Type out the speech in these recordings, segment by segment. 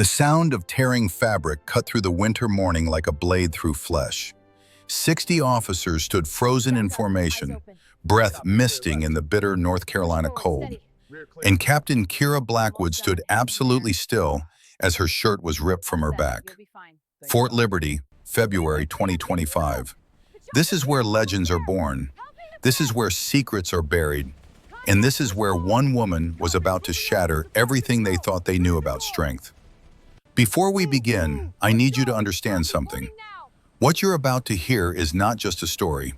The sound of tearing fabric cut through the winter morning like a blade through flesh. 60 officers stood frozen in formation, breath misting in the bitter North Carolina cold. And Captain Kira Blackwood stood absolutely still as her shirt was ripped from her back. Fort Liberty, February 2025. This is where legends are born. This is where secrets are buried. And this is where one woman was about to shatter everything they thought they knew about strength. Before we begin, I need you to understand something. What you're about to hear is not just a story.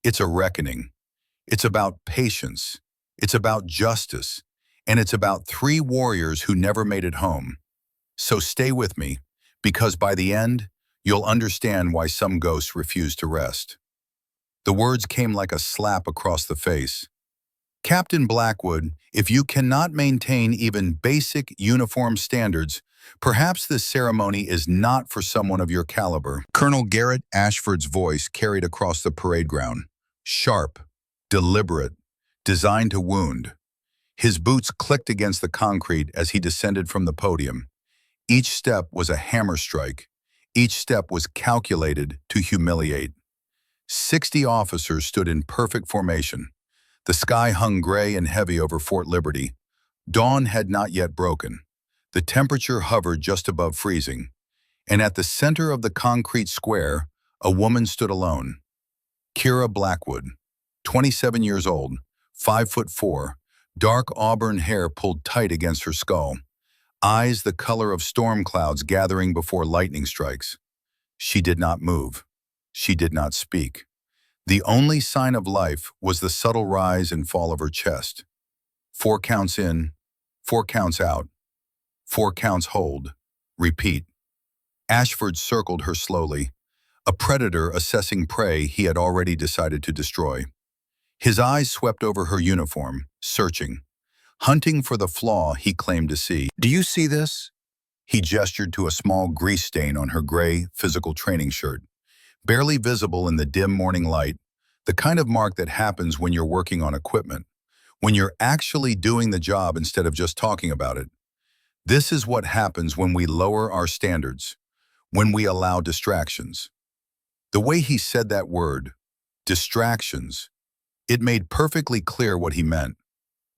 It's a reckoning. It's about patience. It's about justice. And it's about 3 warriors who never made it home. So stay with me, because by the end, you'll understand why some ghosts refuse to rest. The words came like a slap across the face. Captain Blackwood, if you cannot maintain even basic uniform standards, perhaps this ceremony is not for someone of your caliber. Colonel Garrett Ashford's voice carried across the parade ground. Sharp, deliberate, designed to wound. His boots clicked against the concrete as he descended from the podium. Each step was a hammer strike. Each step was calculated to humiliate. 60 officers stood in perfect formation. The sky hung gray and heavy over Fort Liberty. Dawn had not yet broken. The temperature hovered just above freezing. And at the center of the concrete square, a woman stood alone. Kira Blackwood, 27 years old, 5'4", dark auburn hair pulled tight against her skull, eyes the color of storm clouds gathering before lightning strikes. She did not move. She did not speak. The only sign of life was the subtle rise and fall of her chest. 4 counts in, 4 counts out, 4 counts hold, repeat. Ashford circled her slowly, a predator assessing prey he had already decided to destroy. His eyes swept over her uniform, searching, hunting for the flaw he claimed to see. Do you see this? He gestured to a small grease stain on her gray, physical training shirt. Barely visible in the dim morning light, the kind of mark that happens when you're working on equipment, when you're actually doing the job instead of just talking about it. This is what happens when we lower our standards, when we allow distractions. The way he said that word, distractions, it made perfectly clear what he meant,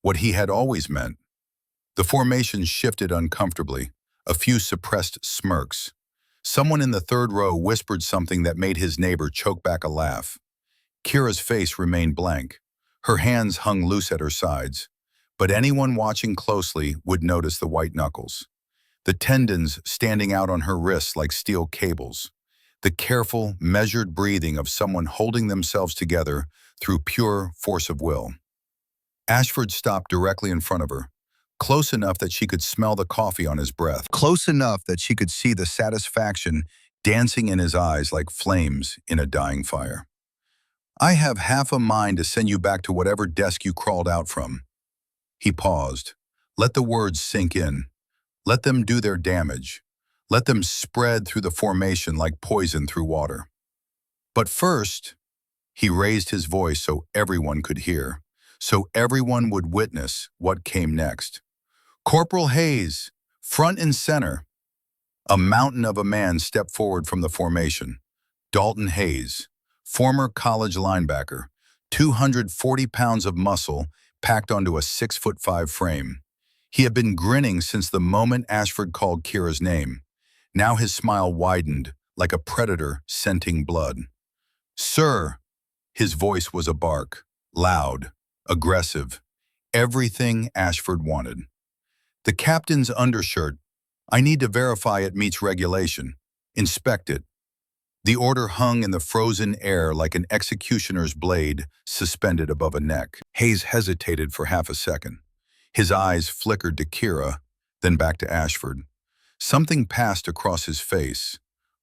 what he had always meant. The formation shifted uncomfortably, a few suppressed smirks. Someone in the 3rd row whispered something that made his neighbor choke back a laugh. Kira's face remained blank. Her hands hung loose at her sides, but anyone watching closely would notice the white knuckles, the tendons standing out on her wrists like steel cables, the careful, measured breathing of someone holding themselves together through pure force of will. Ashford stopped directly in front of her, close enough that she could smell the coffee on his breath, close enough that she could see the satisfaction dancing in his eyes like flames in a dying fire. I have half a mind to send you back to whatever desk you crawled out from. He paused. Let the words sink in. Let them do their damage. Let them spread through the formation like poison through water. But first, he raised his voice so everyone could hear, so everyone would witness what came next. Corporal Hayes, front and center. A mountain of a man stepped forward from the formation. Dalton Hayes, former college linebacker, 240 pounds of muscle packed onto a 6'5" frame. He had been grinning since the moment Ashford called Kira's name. Now his smile widened like a predator scenting blood. Sir, his voice was a bark, loud, aggressive, everything Ashford wanted. The captain's undershirt, I need to verify it meets regulation. Inspect it. The order hung in the frozen air like an executioner's blade suspended above a neck. Hayes hesitated for half a second. His eyes flickered to Kira, then back to Ashford. Something passed across his face.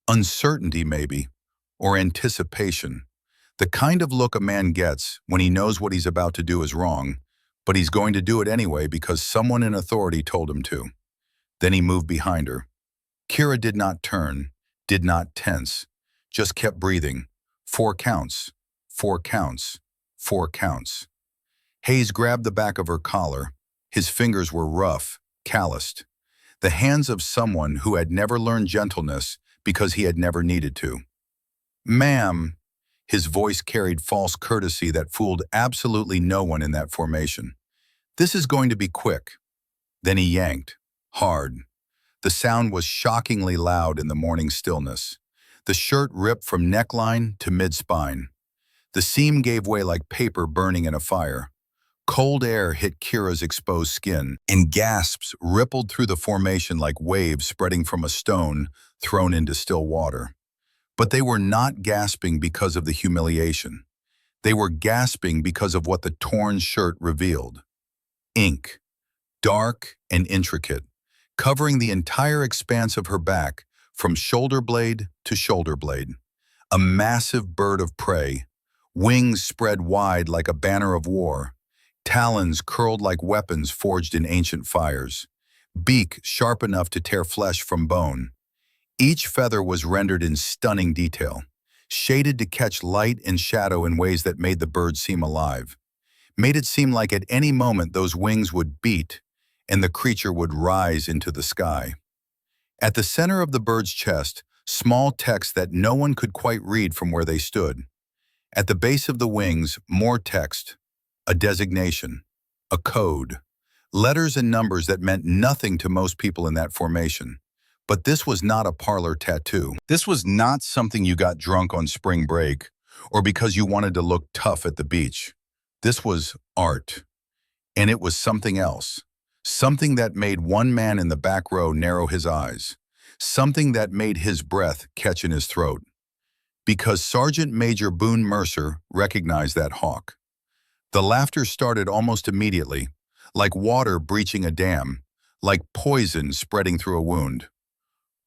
Uncertainty, maybe, or anticipation. The kind of look a man gets when he knows what he's about to do is wrong, but he's going to do it anyway because someone in authority told him to. Then he moved behind her. Kira did not turn, did not tense, just kept breathing. 4 counts, 4 counts, 4 counts. Hayes grabbed the back of her collar. His fingers were rough, calloused. the hands of someone who had never learned gentleness because he had never needed to. "Ma'am," his voice carried false courtesy that fooled absolutely no one in that formation. "This is going to be quick." Then he yanked, hard. The sound was shockingly loud in the morning stillness. The shirt ripped from neckline to mid-spine. The seam gave way like paper burning in a fire. Cold air hit Kira's exposed skin, and gasps rippled through the formation like waves spreading from a stone thrown into still water. But they were not gasping because of the humiliation. They were gasping because of what the torn shirt revealed. Ink, dark and intricate, covering the entire expanse of her back from shoulder blade to shoulder blade. A massive bird of prey, wings spread wide like a banner of war, talons curled like weapons forged in ancient fires, beak sharp enough to tear flesh from bone. Each feather was rendered in stunning detail, shaded to catch light and shadow in ways that made the bird seem alive, made it seem like at any moment those wings would beat and the creature would rise into the sky. At the center of the bird's chest, small text that no one could quite read from where they stood. At the base of the wings, more text, a designation, a code, letters and numbers that meant nothing to most people in that formation. But this was not a parlor tattoo. This was not something you got drunk on spring break or because you wanted to look tough at the beach. This was art. And it was something else. Something that made one man in the back row narrow his eyes. Something that made his breath catch in his throat. Because Sergeant Major Boone Mercer recognized that hawk. The laughter started almost immediately, like water breaching a dam, like poison spreading through a wound.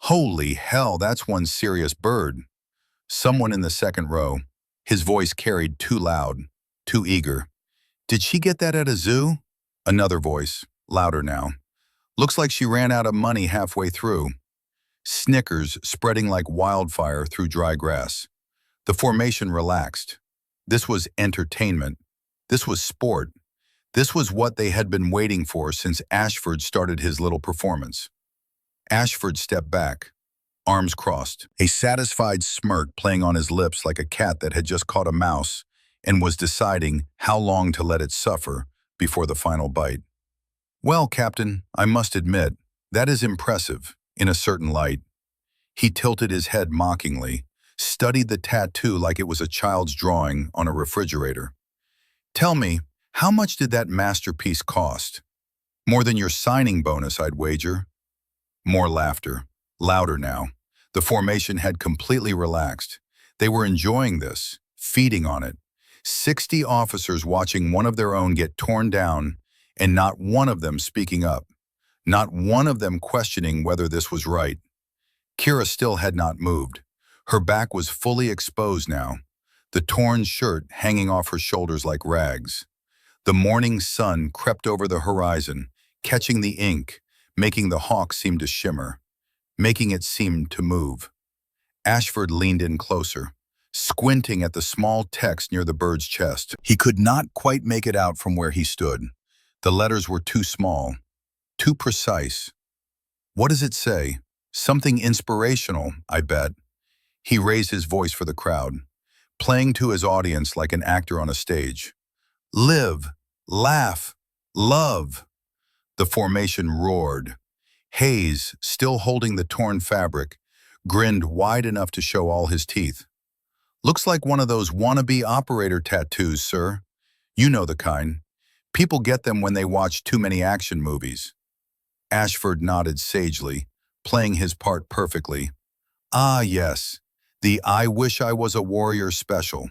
"Holy hell, that's one serious bird." Someone in the second row, his voice carried too loud, too eager. "Did she get that at a zoo?" Another voice, louder now. "Looks like she ran out of money halfway through." Snickers spreading like wildfire through dry grass. The formation relaxed. This was entertainment. This was sport. This was what they had been waiting for since Ashford started his little performance. Ashford stepped back, arms crossed, a satisfied smirk playing on his lips like a cat that had just caught a mouse and was deciding how long to let it suffer before the final bite. "Well, Captain, I must admit, that is impressive, in a certain light." He tilted his head mockingly, studied the tattoo like it was a child's drawing on a refrigerator. "Tell me, how much did that masterpiece cost?" "More than your signing bonus, I'd wager." More laughter, louder now. The formation had completely relaxed. They were enjoying this, feeding on it. 60 officers watching one of their own get torn down, and not one of them speaking up. Not one of them questioning whether this was right. Kira still had not moved. Her back was fully exposed now, the torn shirt hanging off her shoulders like rags. The morning sun crept over the horizon, catching the ink, making the hawk seem to shimmer, making it seem to move. Ashford leaned in closer, squinting at the small text near the bird's chest. He could not quite make it out from where he stood. The letters were too small, too precise. "What does it say? Something inspirational, I bet." He raised his voice for the crowd, playing to his audience like an actor on a stage. "Live, laugh, love." The formation roared. Hayes, still holding the torn fabric, grinned wide enough to show all his teeth. "Looks like one of those wannabe operator tattoos, sir. You know the kind. People get them when they watch too many action movies." Ashford nodded sagely, playing his part perfectly. "Ah, yes, the 'I wish I was a warrior' special.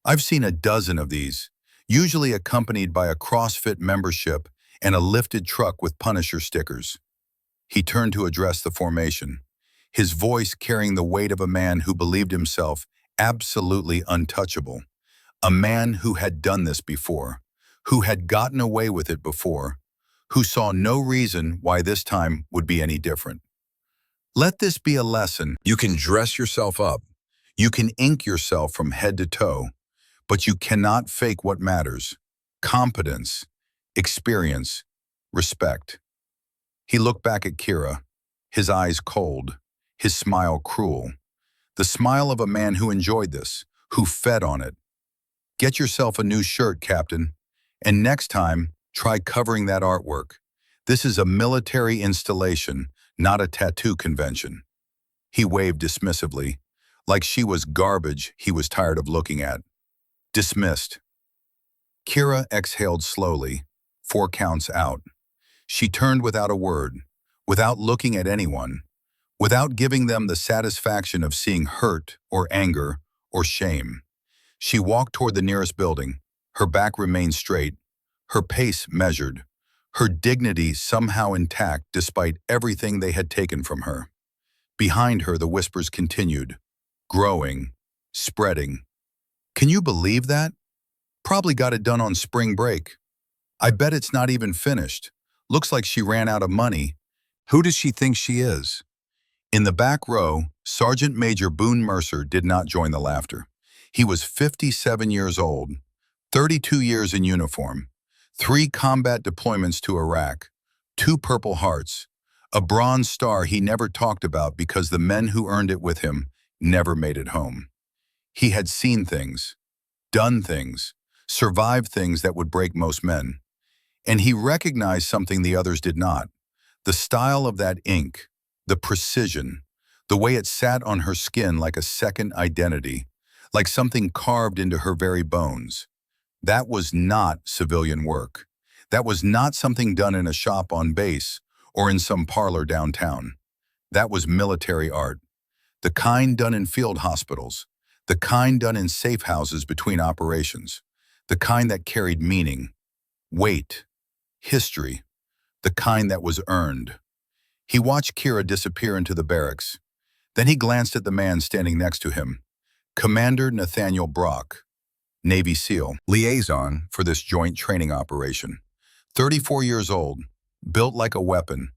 I've seen a dozen of these, usually accompanied by a CrossFit membership and a lifted truck with Punisher stickers." He turned to address the formation, his voice carrying the weight of a man who believed himself absolutely untouchable, a man who had done this before, who had gotten away with it before, who saw no reason why this time would be any different. "Let this be a lesson. You can dress yourself up. You can ink yourself from head to toe, but you cannot fake what matters: competence, experience, respect." He looked back at Kira, his eyes cold, his smile cruel. The smile of a man who enjoyed this, who fed on it. Get yourself a new shirt, Captain. And next time, try covering that artwork. This is a military installation, not a tattoo convention. He waved dismissively, like she was garbage he was tired of looking at. Dismissed. Kira exhaled slowly, 4 counts out. She turned without a word, without looking at anyone, without giving them the satisfaction of seeing hurt or anger or shame. She walked toward the nearest building. Her back remained straight, her pace measured, her dignity somehow intact despite everything they had taken from her. Behind her, the whispers continued, growing, spreading. Can you believe that? Probably got it done on spring break. I bet it's not even finished. Looks like she ran out of money. Who does she think she is? In the back row, Sergeant Major Boone Mercer did not join the laughter. He was 57 years old, 32 years in uniform, 3 combat deployments to Iraq, 2 Purple Hearts, a Bronze Star he never talked about because the men who earned it with him never made it home. He had seen things, done things, survived things that would break most men. And he recognized something the others did not. The style of that ink, the precision, the way it sat on her skin like a second identity, like something carved into her very bones. That was not civilian work. That was not something done in a shop on base or in some parlor downtown. That was military art. The kind done in field hospitals, the kind done in safe houses between operations, the kind that carried meaning, weight, history, the kind that was earned. He watched Kira disappear into the barracks. Then he glanced at the man standing next to him, Commander Nathaniel Brock, Navy SEAL, liaison for this joint training operation. 34 years old, built like a weapon,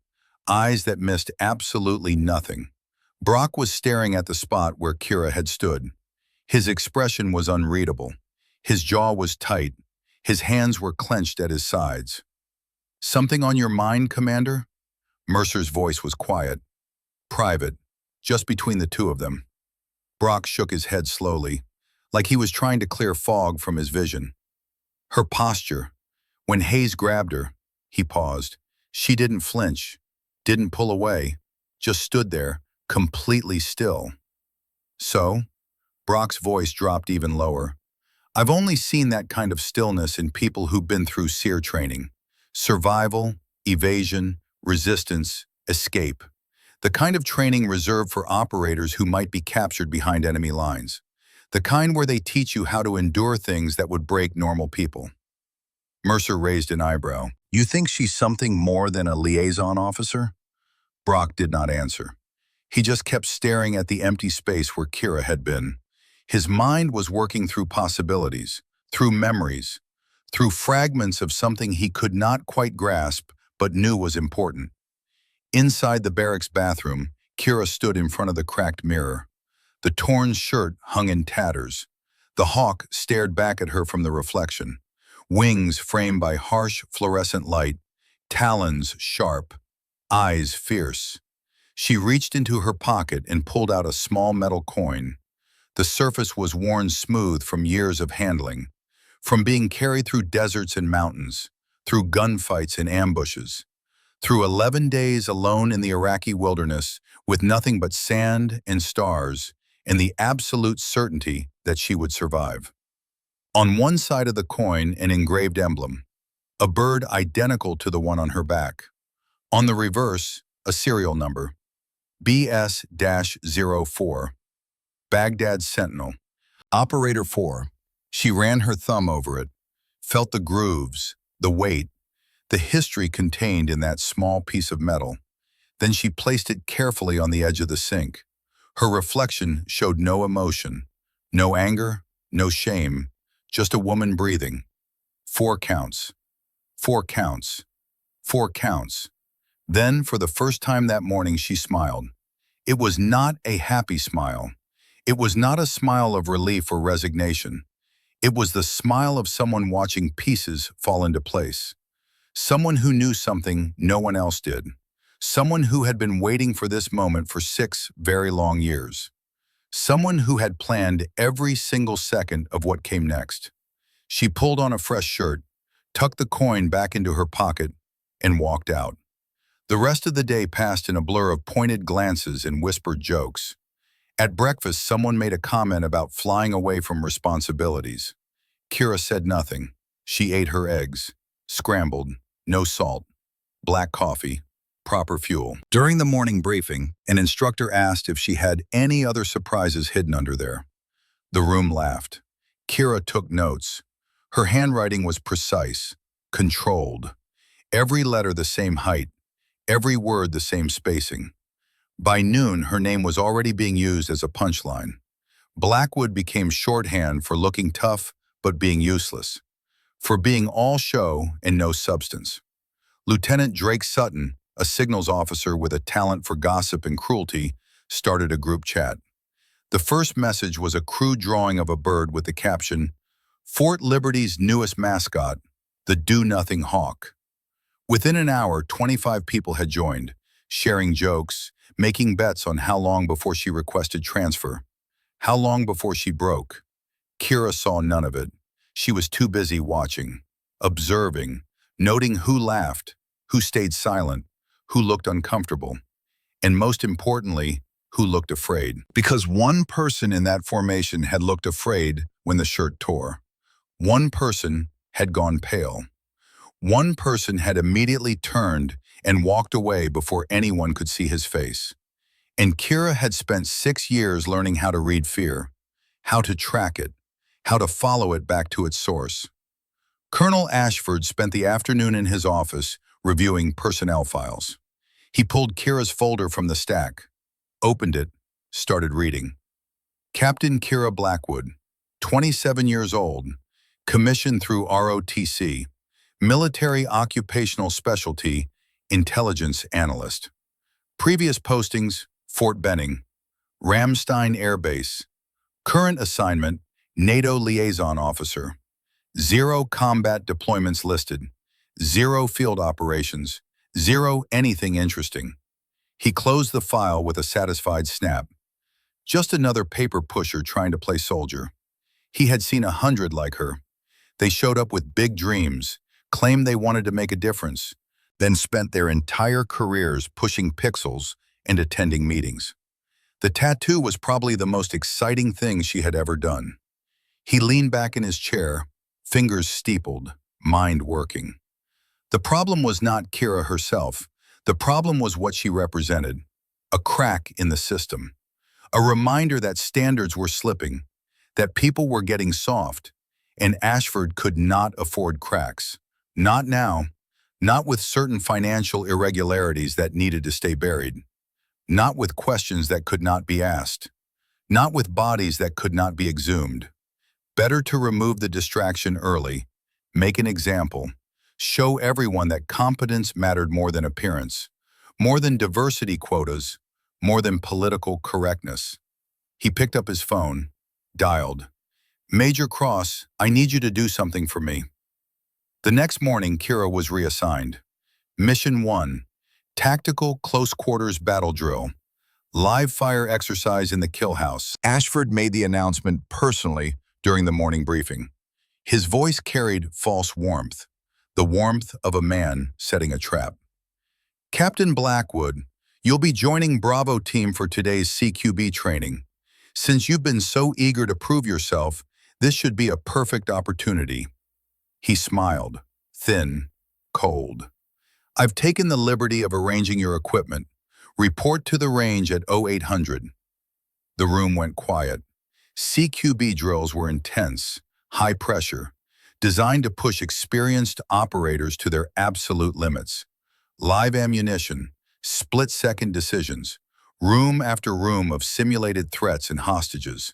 eyes that missed absolutely nothing. Brock was staring at the spot where Kira had stood. His expression was unreadable. His jaw was tight. His hands were clenched at his sides. Something on your mind, Commander? Mercer's voice was quiet, private, just between the two of them. Brock shook his head slowly, like he was trying to clear fog from his vision. Her posture. When Hayes grabbed her, he paused. She didn't flinch, didn't pull away, just stood there, completely still. So, Brock's voice dropped even lower. I've only seen that kind of stillness in people who've been through SEER training. Survival, evasion, resistance, escape. The kind of training reserved for operators who might be captured behind enemy lines. The kind where they teach you how to endure things that would break normal people. Mercer raised an eyebrow. You think she's something more than a liaison officer? Brock did not answer. He just kept staring at the empty space where Kira had been. His mind was working through possibilities, through memories, through fragments of something he could not quite grasp but knew was important. Inside the barracks bathroom, Kira stood in front of the cracked mirror. The torn shirt hung in tatters. The hawk stared back at her from the reflection. Wings framed by harsh fluorescent light, talons sharp, eyes fierce. She reached into her pocket and pulled out a small metal coin. The surface was worn smooth from years of handling, from being carried through deserts and mountains, through gunfights and ambushes, through 11 days alone in the Iraqi wilderness with nothing but sand and stars and the absolute certainty that she would survive. On one side of the coin, an engraved emblem, a bird identical to the one on her back. On the reverse, a serial number, BS-04, Baghdad Sentinel. Operator 4. She ran her thumb over it, felt the grooves, the weight, the history contained in that small piece of metal. Then she placed it carefully on the edge of the sink. Her reflection showed no emotion, no anger, no shame, just a woman breathing. 4 counts. 4 counts. 4 counts. Then, for the first time that morning, she smiled. It was not a happy smile. It was not a smile of relief or resignation. It was the smile of someone watching pieces fall into place. Someone who knew something no one else did. Someone who had been waiting for this moment for 6 very long years. Someone who had planned every single second of what came next. She pulled on a fresh shirt, tucked the coin back into her pocket, and walked out. The rest of the day passed in a blur of pointed glances and whispered jokes. At breakfast, someone made a comment about flying away from responsibilities. Kira said nothing. She ate her eggs, scrambled, no salt, black coffee, proper fuel. During the morning briefing, an instructor asked if she had any other surprises hidden under there. The room laughed. Kira took notes. Her handwriting was precise, controlled. Every letter the same height, every word the same spacing. By noon, her name was already being used as a punchline. Blackwood became shorthand for looking tough but being useless, for being all show and no substance. Lieutenant Drake Sutton, a signals officer with a talent for gossip and cruelty, started a group chat. The first message was a crude drawing of a bird with the caption, "Fort Liberty's newest mascot, the Do-Nothing Hawk." Within an hour, 25 people had joined, sharing jokes, making bets on how long before she requested transfer, how long before she broke. Kira saw none of it. She was too busy watching, observing, noting who laughed, who stayed silent, who looked uncomfortable, and most importantly, who looked afraid. Because one person in that formation had looked afraid when the shirt tore. One person had gone pale. One person had immediately turned and walked away before anyone could see his face. And Kira had spent 6 years learning how to read fear, how to track it, how to follow it back to its source. Colonel Ashford spent the afternoon in his office reviewing personnel files. He pulled Kira's folder from the stack, opened it, started reading. Captain Kira Blackwood, 27 years old, commissioned through ROTC, military occupational specialty, intelligence analyst. Previous postings, Fort Benning, Ramstein Air Base. Current assignment, NATO liaison officer. 0 combat deployments listed. 0 field operations. 0 anything interesting. He closed the file with a satisfied snap. Just another paper pusher trying to play soldier. He had seen 100 like her. They showed up with big dreams, claimed they wanted to make a difference, then spent their entire careers pushing pixels and attending meetings. The tattoo was probably the most exciting thing she had ever done. He leaned back in his chair, fingers steepled, mind working. The problem was not Kira herself. The problem was what she represented. A crack in the system. A reminder that standards were slipping, that people were getting soft, and Ashford could not afford cracks. Not now. Not with certain financial irregularities that needed to stay buried. Not with questions that could not be asked. Not with bodies that could not be exhumed. Better to remove the distraction early, make an example, show everyone that competence mattered more than appearance, more than diversity quotas, more than political correctness. He picked up his phone, dialed. "Major Cross, I need you to do something for me." The next morning, Kira was reassigned. Mission 1, Tactical Close Quarters Battle Drill, live fire exercise in the kill house. Ashford made the announcement personally during the morning briefing. His voice carried false warmth, the warmth of a man setting a trap. "Captain Blackwood, you'll be joining Bravo team for today's CQB training. Since you've been so eager to prove yourself, this should be a perfect opportunity." He smiled, thin, cold. "I've taken the liberty of arranging your equipment. Report to the range at 0800. The room went quiet. CQB drills were intense, high pressure, designed to push experienced operators to their absolute limits. Live ammunition, split-second decisions, room after room of simulated threats and hostages.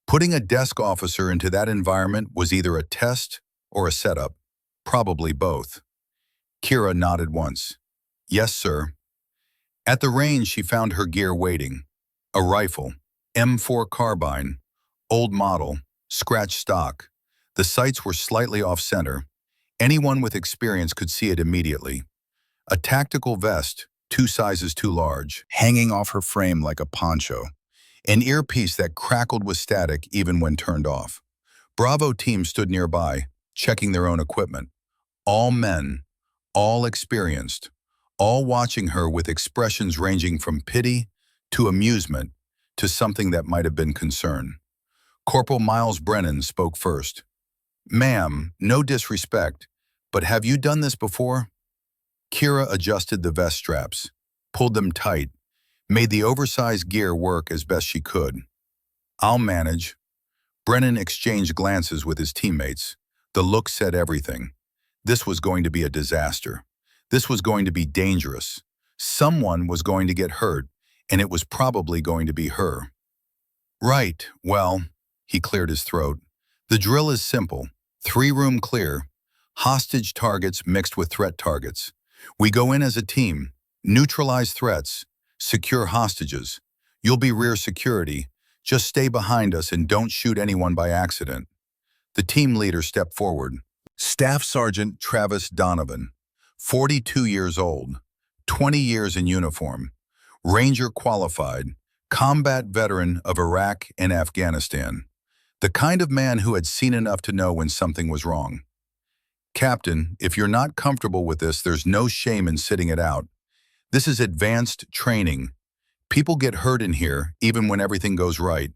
Putting a desk officer into that environment was either a test or a setup, probably both. Kira nodded once. "Yes, sir." At the range, she found her gear waiting. A rifle, M4 carbine, old model, scratched stock. The sights were slightly off-center. Anyone with experience could see it immediately. A tactical vest, 2 sizes too large, hanging off her frame like a poncho. An earpiece that crackled with static even when turned off. Bravo team stood nearby, checking their own equipment. All men, all experienced, all watching her with expressions ranging from pity to amusement to something that might have been concern. Corporal Miles Brennan spoke first. "Ma'am, no disrespect, but have you done this before?" Kira adjusted the vest straps, pulled them tight, made the oversized gear work as best she could. "I'll manage." Brennan exchanged glances with his teammates. The look said everything. This was going to be a disaster. This was going to be dangerous. Someone was going to get hurt, and it was probably going to be her. "Right, well," he cleared his throat. "The drill is simple. 3-room clear. Hostage targets mixed with threat targets. We go in as a team, neutralize threats, secure hostages. You'll be rear security. Just stay behind us and don't shoot anyone by accident." The team leader stepped forward. Staff Sergeant Travis Donovan, 42 years old, 20 years in uniform, Ranger qualified, combat veteran of Iraq and Afghanistan. The kind of man who had seen enough to know when something was wrong. "Captain, if you're not comfortable with this, there's no shame in sitting it out. This is advanced training. People get hurt in here, even when everything goes right."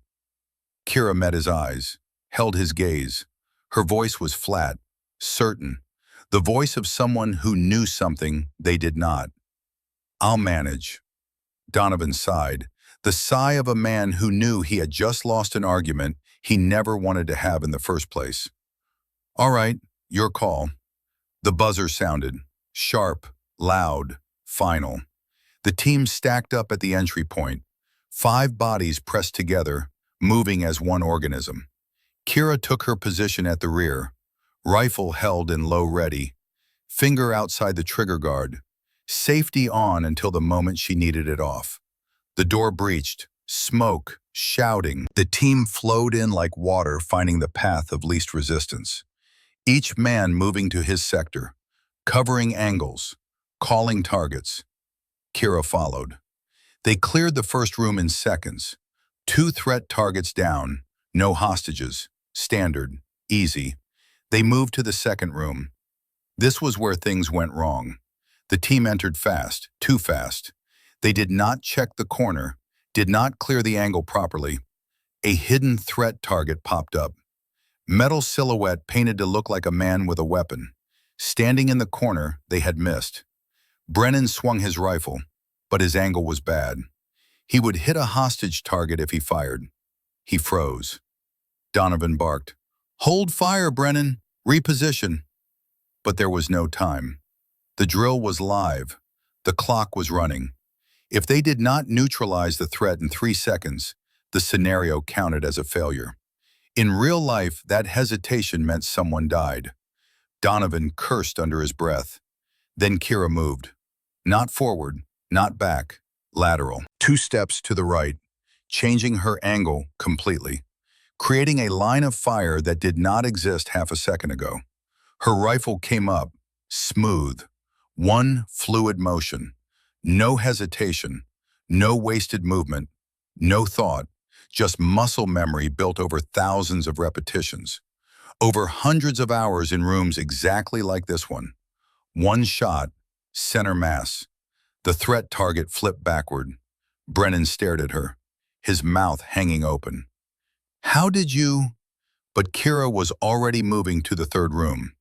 Kira met his eyes, held his gaze. Her voice was flat, certain. The voice of someone who knew something they did not. "I'll manage." Donovan sighed, the sigh of a man who knew he had just lost an argument he never wanted to have in the first place. "All right, your call." The buzzer sounded, sharp, loud, final. The team stacked up at the entry point, 5 bodies pressed together, moving as one organism. Kira took her position at the rear, rifle held in low ready, finger outside the trigger guard, safety on until the moment she needed it off. The door breached, smoke, shouting. The team flowed in like water, finding the path of least resistance. Each man moving to his sector, covering angles, calling targets. Kira followed. They cleared the first room in seconds. 2 threat targets down, no hostages, standard, easy. They moved to the second room. This was where things went wrong. The team entered fast, too fast. They did not check the corner, did not clear the angle properly. A hidden threat target popped up. Metal silhouette painted to look like a man with a weapon. Standing in the corner, they had missed. Brennan swung his rifle, but his angle was bad. He would hit a hostage target if he fired. He froze. Donovan barked, "Hold fire, Brennan! Reposition!" But there was no time. The drill was live. The clock was running. If they did not neutralize the threat in 3 seconds, the scenario counted as a failure. In real life, that hesitation meant someone died. Donovan cursed under his breath. Then Kira moved. Not forward, not back, lateral. 2 steps to the right, changing her angle completely, creating a line of fire that did not exist half a second ago. Her rifle came up, smooth, one fluid motion, no hesitation, no wasted movement, no thought, just muscle memory built over thousands of repetitions, over hundreds of hours in rooms exactly like this one. One shot, center mass. The threat target flipped backward. Brennan stared at her, his mouth hanging open. "How did you—" But Kira was already moving to the third room,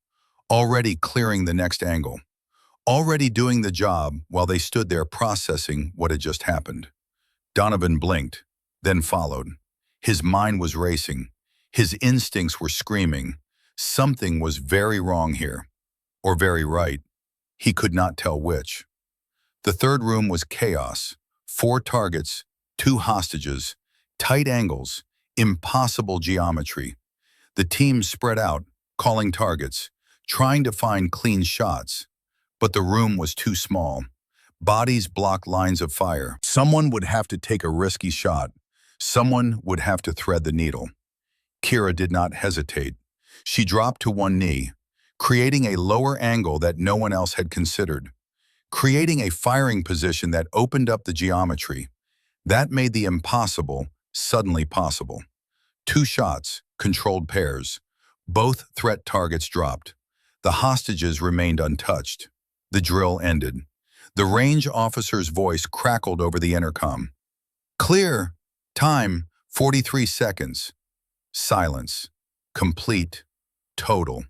already clearing the next angle, already doing the job while they stood there processing what had just happened. Donovan blinked, then followed. His mind was racing. His instincts were screaming. Something was very wrong here, or very right. He could not tell which. The third room was chaos. 4 targets, 2 hostages, tight angles, impossible geometry. The team spread out, calling targets, trying to find clean shots. But the room was too small. Bodies blocked lines of fire. Someone would have to take a risky shot. Someone would have to thread the needle. Kira did not hesitate. She dropped to one knee, creating a lower angle that no one else had considered. creating a firing position that opened up the geometry. That made the impossible suddenly possible. 2 shots, controlled pairs. Both threat targets dropped. The hostages remained untouched. The drill ended. The range officer's voice crackled over the intercom. Clear. Time, 43 seconds. Silence. Complete. Total.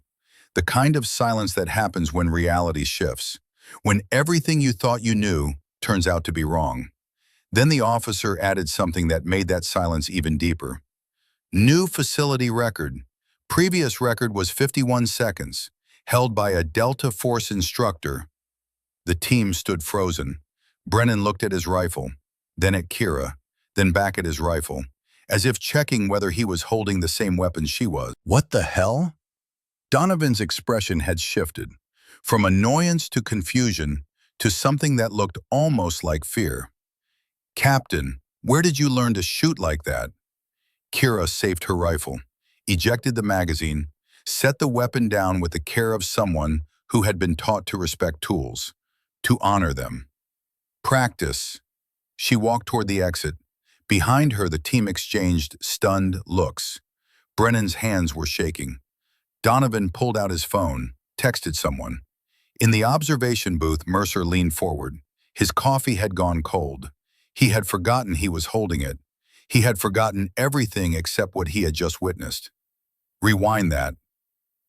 The kind of silence that happens when reality shifts. When everything you thought you knew turns out to be wrong. Then the officer added something that made that silence even deeper. New facility record. Previous record was 51 seconds, held by a Delta Force instructor. The team stood frozen. Brennan looked at his rifle, then at Kira, then back at his rifle, as if checking whether he was holding the same weapon she was. What the hell? Donovan's expression had shifted, from annoyance to confusion to something that looked almost like fear. Captain, where did you learn to shoot like that? Kira safed her rifle, ejected the magazine, set the weapon down with the care of someone who had been taught to respect tools, to honor them. Practice. She walked toward the exit. Behind her, the team exchanged stunned looks. Brennan's hands were shaking. Donovan pulled out his phone, texted someone. In the observation booth, Mercer leaned forward. His coffee had gone cold. He had forgotten he was holding it. He had forgotten everything except what he had just witnessed. Rewind that.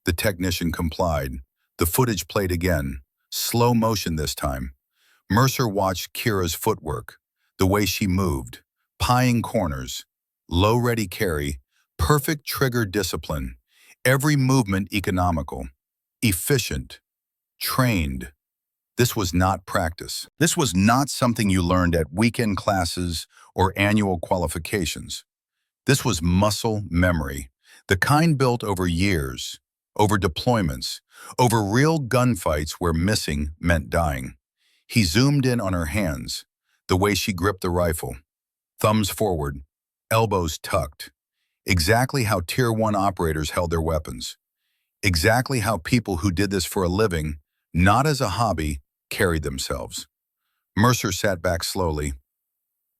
The technician complied. The footage played again, slow motion this time. Mercer watched Kira's footwork, the way she moved, pieing corners, low ready carry, perfect trigger discipline, every movement economical, efficient, trained. This was not practice. This was not something you learned at weekend classes or annual qualifications. This was muscle memory, the kind built over years, over deployments, over real gunfights where missing meant dying. He zoomed in on her hands, the way she gripped the rifle, thumbs forward, elbows tucked, exactly how Tier 1 operators held their weapons, exactly how people who did this for a living, not as a hobby, carried themselves. Mercer sat back slowly.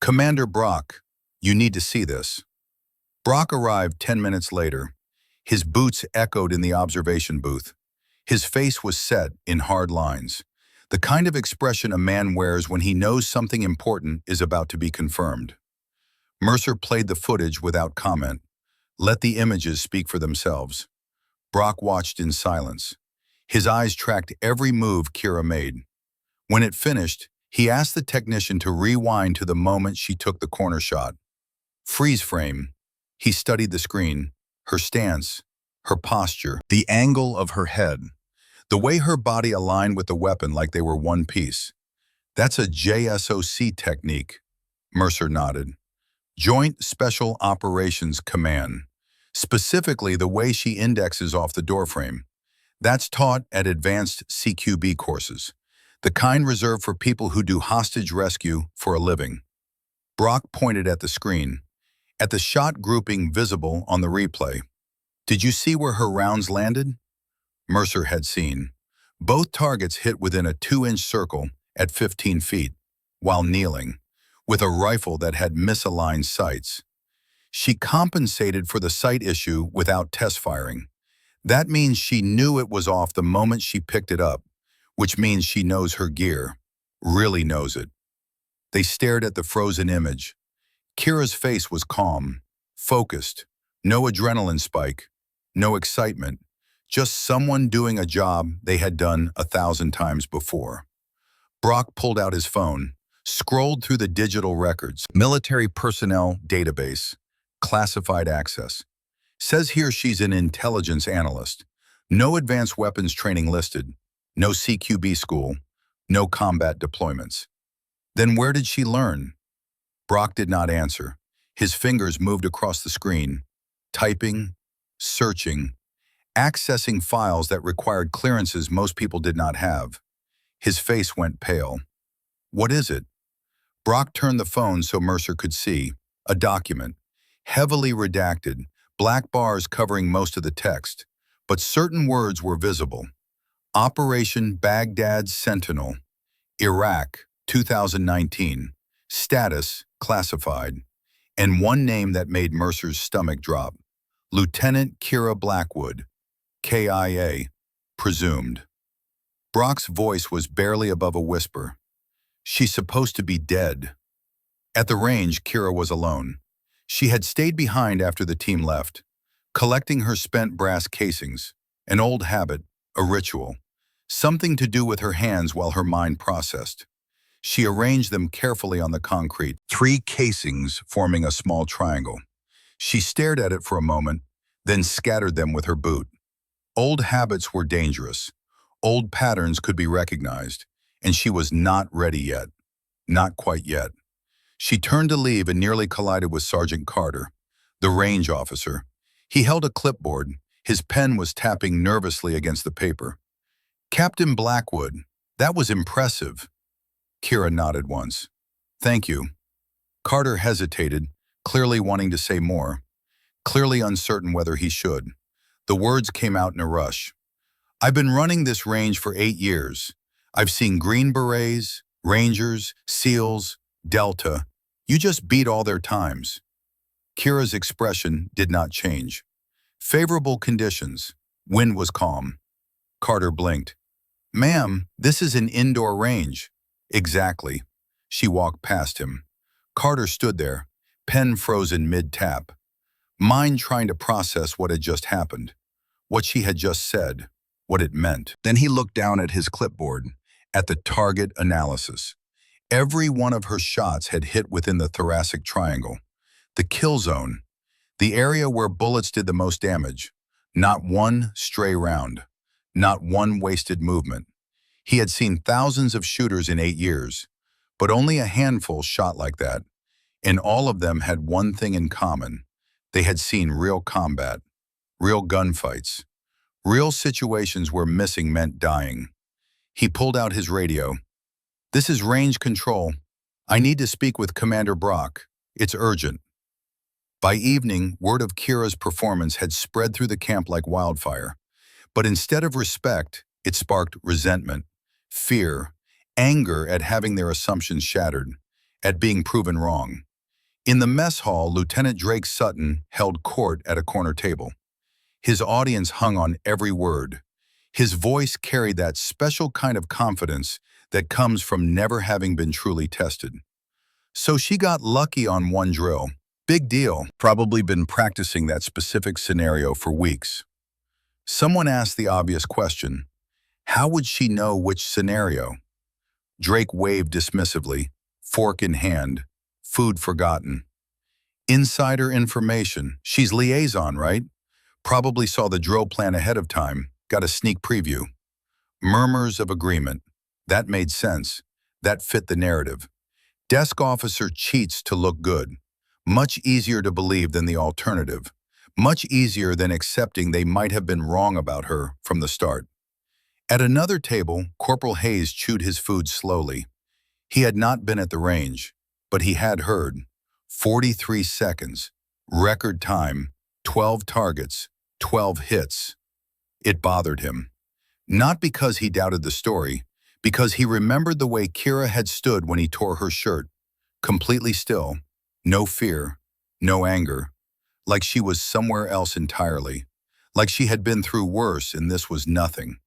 Commander Brock, you need to see this. Brock arrived 10 minutes later. His boots echoed in the observation booth. His face was set in hard lines, the kind of expression a man wears when he knows something important is about to be confirmed. Mercer played the footage without comment. Let the images speak for themselves. Brock watched in silence. His eyes tracked every move Kira made. When it finished, he asked the technician to rewind to the moment she took the corner shot. Freeze frame. He studied the screen, her stance, her posture, the angle of her head, the way her body aligned with the weapon like they were one piece. That's a JSOC technique. Mercer nodded. Joint Special Operations Command. Specifically the way she indexes off the doorframe. That's taught at advanced CQB courses, the kind reserved for people who do hostage rescue for a living. Brock pointed at the screen, at the shot grouping visible on the replay. Did you see where her rounds landed? Mercer had seen. Both targets hit within a 2-inch circle at 15 feet, while kneeling, with a rifle that had misaligned sights. She compensated for the sight issue without test firing. That means she knew it was off the moment she picked it up, which means she knows her gear, really knows it. They stared at the frozen image. Kira's face was calm, focused, no adrenaline spike, no excitement, just someone doing a job they had done 1,000 times before. Brock pulled out his phone, scrolled through the digital records. Military personnel database, classified access. Says here she's an intelligence analyst. No advanced weapons training listed. No CQB school. No combat deployments. Then where did she learn? Brock did not answer. His fingers moved across the screen, typing, searching, accessing files that required clearances most people did not have. His face went pale. What is it? Brock turned the phone so Mercer could see. A document, heavily redacted, black bars covering most of the text, but certain words were visible. Operation Baghdad Sentinel. Iraq, 2019. Status, classified. And one name that made Mercer's stomach drop. Lieutenant Kira Blackwood, KIA, presumed. Brock's voice was barely above a whisper. She's supposed to be dead. At the range, Kira was alone. She had stayed behind after the team left, collecting her spent brass casings, an old habit, a ritual, something to do with her hands while her mind processed. She arranged them carefully on the concrete, 3 casings forming a small triangle. She stared at it for a moment, then scattered them with her boot. Old habits were dangerous. Old patterns could be recognized, and she was not ready yet. Not quite yet. She turned to leave and nearly collided with Sergeant Carter, the range officer. He held a clipboard. His pen was tapping nervously against the paper. "Captain Blackwood, that was impressive." Kira nodded once. "Thank you." Carter hesitated, clearly wanting to say more, clearly uncertain whether he should. The words came out in a rush. "I've been running this range for 8 years. I've seen Green Berets, Rangers, SEALs, Delta. You just beat all their times." Kira's expression did not change. "Favorable conditions. Wind was calm." Carter blinked. "Ma'am, this is an indoor range." "Exactly." She walked past him. Carter stood there, pen frozen mid-tap, mind trying to process what had just happened, what she had just said, what it meant. Then he looked down at his clipboard, at the target analysis. Every one of her shots had hit within the thoracic triangle, the kill zone, the area where bullets did the most damage. Not one stray round, not one wasted movement. He had seen thousands of shooters in 8 years, but only a handful shot like that, and all of them had one thing in common. They had seen real combat, real gunfights, real situations where missing meant dying. He pulled out his radio. "This is range control. I need to speak with Commander Brock. It's urgent." By evening, word of Kira's performance had spread through the camp like wildfire. But instead of respect, it sparked resentment, fear, anger at having their assumptions shattered, at being proven wrong. In the mess hall, Lieutenant Drake Sutton held court at a corner table. His audience hung on every word. His voice carried that special kind of confidence that comes from never having been truly tested. "So she got lucky on one drill. Big deal. Probably been practicing that specific scenario for weeks." Someone asked the obvious question. How would she know which scenario? Drake waved dismissively, fork in hand, food forgotten. "Insider information. She's liaison, right? Probably saw the drill plan ahead of time, got a sneak preview." Murmurs of agreement. That made sense. That fit the narrative. Desk officer cheats to look good. Much easier to believe than the alternative. Much easier than accepting they might have been wrong about her from the start. At another table, Corporal Hayes chewed his food slowly. He had not been at the range, but he had heard. 43 seconds. Record time. 12 targets. 12 hits. It bothered him. Not because he doubted the story, because he remembered the way Kira had stood when he tore her shirt, completely still, no fear, no anger, like she was somewhere else entirely, like she had been through worse and this was nothing.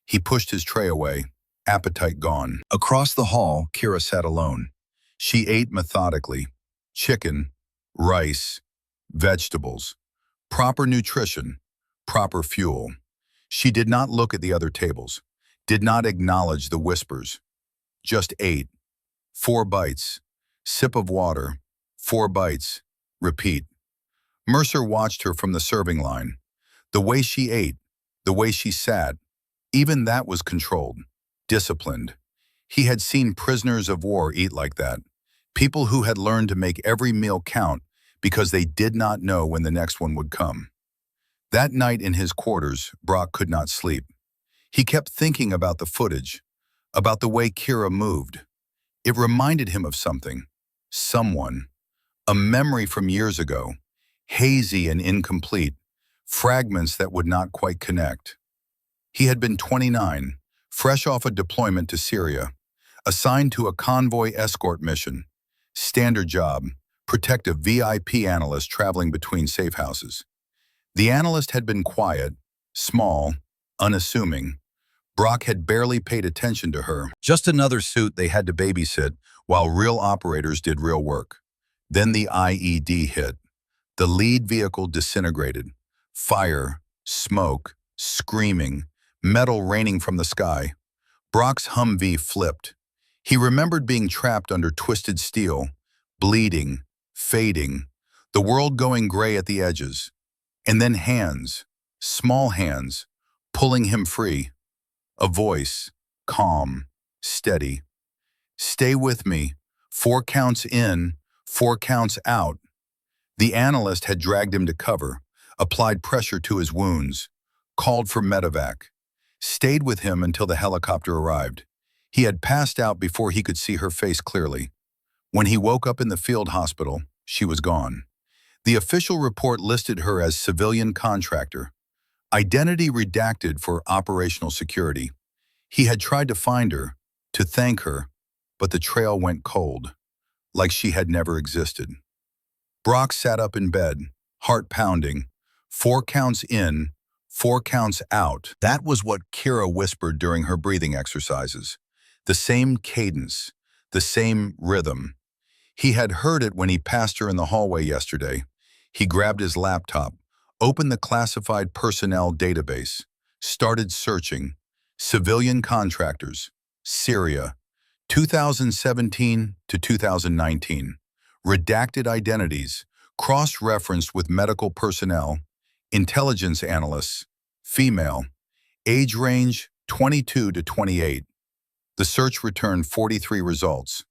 He pushed his tray away, appetite gone. Across the hall, Kira sat alone. She ate methodically. Chicken, rice, vegetables, proper nutrition, proper fuel. She did not look at the other tables, did not acknowledge the whispers. Just ate. 4 bites. Sip of water. 4 bites. Repeat. Mercer watched her from the serving line. The way she ate, the way she sat, even that was controlled, disciplined. He had seen prisoners of war eat like that. People who had learned to make every meal count because they did not know when the next one would come. That night in his quarters, Brock could not sleep. He kept thinking about the footage, about the way Kira moved. It reminded him of something, someone, a memory from years ago, hazy and incomplete, fragments that would not quite connect. He had been 29, fresh off a deployment to Syria, Assigned to a convoy escort mission. Standard job, protect a VIP analyst traveling between safe houses. The analyst had been quiet, small, unassuming. Brock had barely paid attention to her. Just another suit they had to babysit while real operators did real work. Then the IED hit. The lead vehicle disintegrated. Fire, smoke, screaming, metal raining from the sky. Brock's Humvee flipped. He remembered being trapped under twisted steel, bleeding, fading, the world going gray at the edges. And then hands, small hands, pulling him free. A voice, calm, steady. Stay with me. 4 counts in, 4 counts out. The analyst had dragged him to cover, applied pressure to his wounds, called for medevac, stayed with him until the helicopter arrived. He had passed out before he could see her face clearly. When he woke up in the field hospital, she was gone. The official report listed her as civilian contractor, identity redacted for operational security. He had tried to find her, to thank her, but the trail went cold, like she had never existed. Brock sat up in bed, heart pounding. 4 counts in, 4 counts out. That was what Kira whispered during her breathing exercises. The same cadence, the same rhythm. He had heard it when he passed her in the hallway yesterday. He grabbed his laptop, opened the classified personnel database, started searching. Civilian contractors, Syria, 2017 to 2019. Redacted identities, cross-referenced with medical personnel, intelligence analysts, female, age range 22 to 28. The search returned 43 results.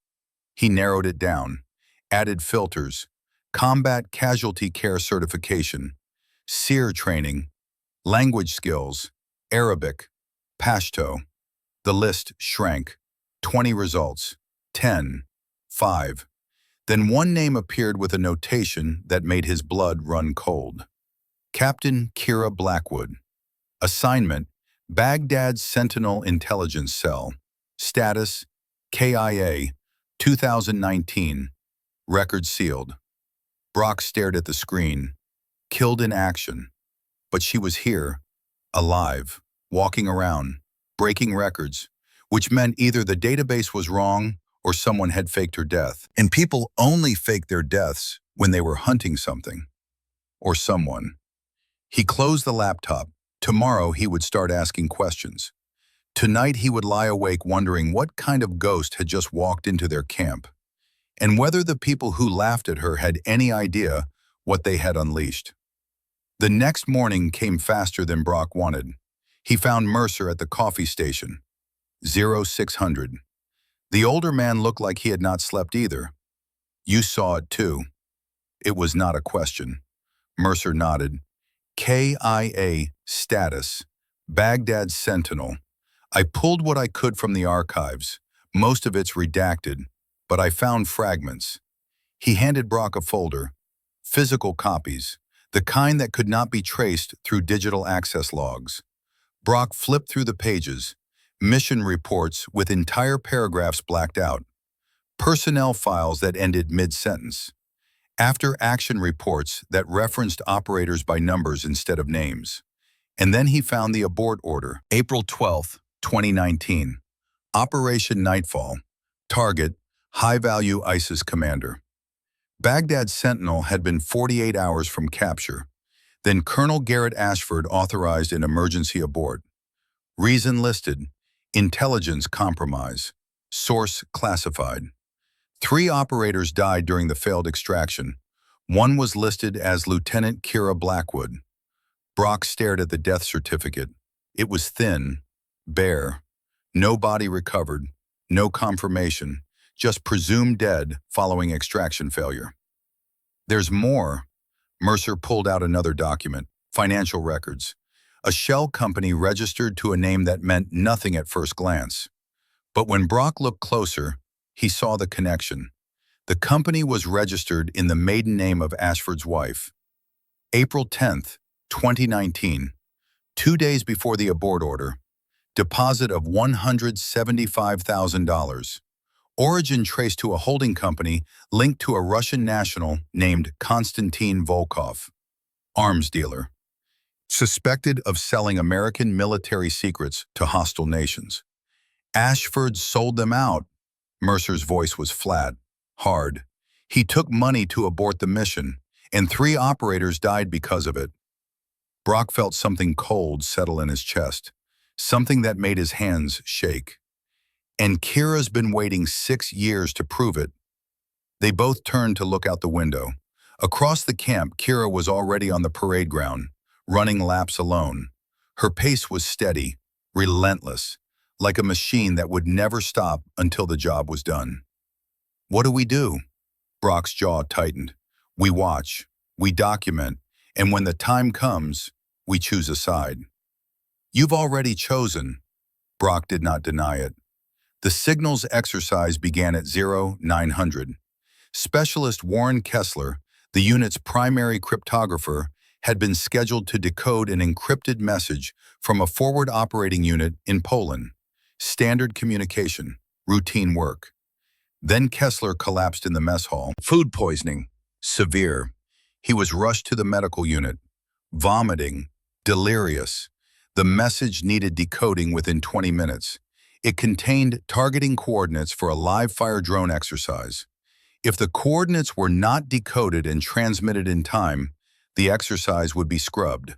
He narrowed it down, added filters, combat casualty care certification, SEER training, language skills, Arabic, Pashto. The list shrank. 20 results, 10, 5. Then one name appeared with a notation that made his blood run cold. Captain Kira Blackwood. Assignment, Baghdad Sentinel Intelligence Cell. Status, KIA, 2019. Record sealed. Brock stared at the screen. Killed in action. But she was here, alive, walking around, breaking records, which meant either the database was wrong or someone had faked her death. And people only fake their deaths when they were hunting something or someone. He closed the laptop. Tomorrow he would start asking questions. Tonight he would lie awake wondering what kind of ghost had just walked into their camp, and whether the people who laughed at her had any idea what they had unleashed. The next morning came faster than Brock wanted. He found Mercer at the coffee station, 0600. The older man looked like he had not slept either. You saw it too. It was not a question. Mercer nodded. KIA status, Baghdad Sentinel. I pulled what I could from the archives. Most of it's redacted, but I found fragments. He handed Brock a folder. Physical copies, the kind that could not be traced through digital access logs. Brock flipped through the pages. Mission reports with entire paragraphs blacked out. Personnel files that ended mid-sentence. After-action reports that referenced operators by numbers instead of names. And then he found the abort order, April 12, 2019. Operation Nightfall. Target, high-value ISIS commander. Baghdad Sentinel had been 48 hours from capture. Then Colonel Garrett Ashford authorized an emergency abort. Reason listed, intelligence compromise. Source classified. 3 operators died during the failed extraction. One was listed as Lieutenant Kira Blackwood. Brock stared at the death certificate. It was thin, bare. No body recovered, no confirmation, just presumed dead following extraction failure. There's more. Mercer pulled out another document, financial records. A shell company registered to a name that meant nothing at first glance. But when Brock looked closer, he saw the connection. The company was registered in the maiden name of Ashford's wife. April 10th, 2019, 2 days before the abort order, deposit of $175,000. Origin traced to a holding company linked to a Russian national named Konstantin Volkov, arms dealer, suspected of selling American military secrets to hostile nations. Ashford sold them out. Mercer's voice was flat, hard. He took money to abort the mission, and 3 operators died because of it. Brock felt something cold settle in his chest, something that made his hands shake. And Kira's been waiting 6 years to prove it. They both turned to look out the window. Across the camp, Kira was already on the parade ground, running laps alone. Her pace was steady, relentless, like a machine that would never stop until the job was done. What do we do? Brock's jaw tightened. We watch, we document, and when the time comes, we choose a side. You've already chosen. Brock did not deny it. The signals exercise began at 0900. Specialist Warren Kessler, the unit's primary cryptographer, had been scheduled to decode an encrypted message from a forward operating unit in Poland. Standard communication, routine work. Then Kessler collapsed in the mess hall. Food poisoning, severe. He was rushed to the medical unit, vomiting, delirious. The message needed decoding within 20 minutes. It contained targeting coordinates for a live-fire drone exercise. If the coordinates were not decoded and transmitted in time, the exercise would be scrubbed.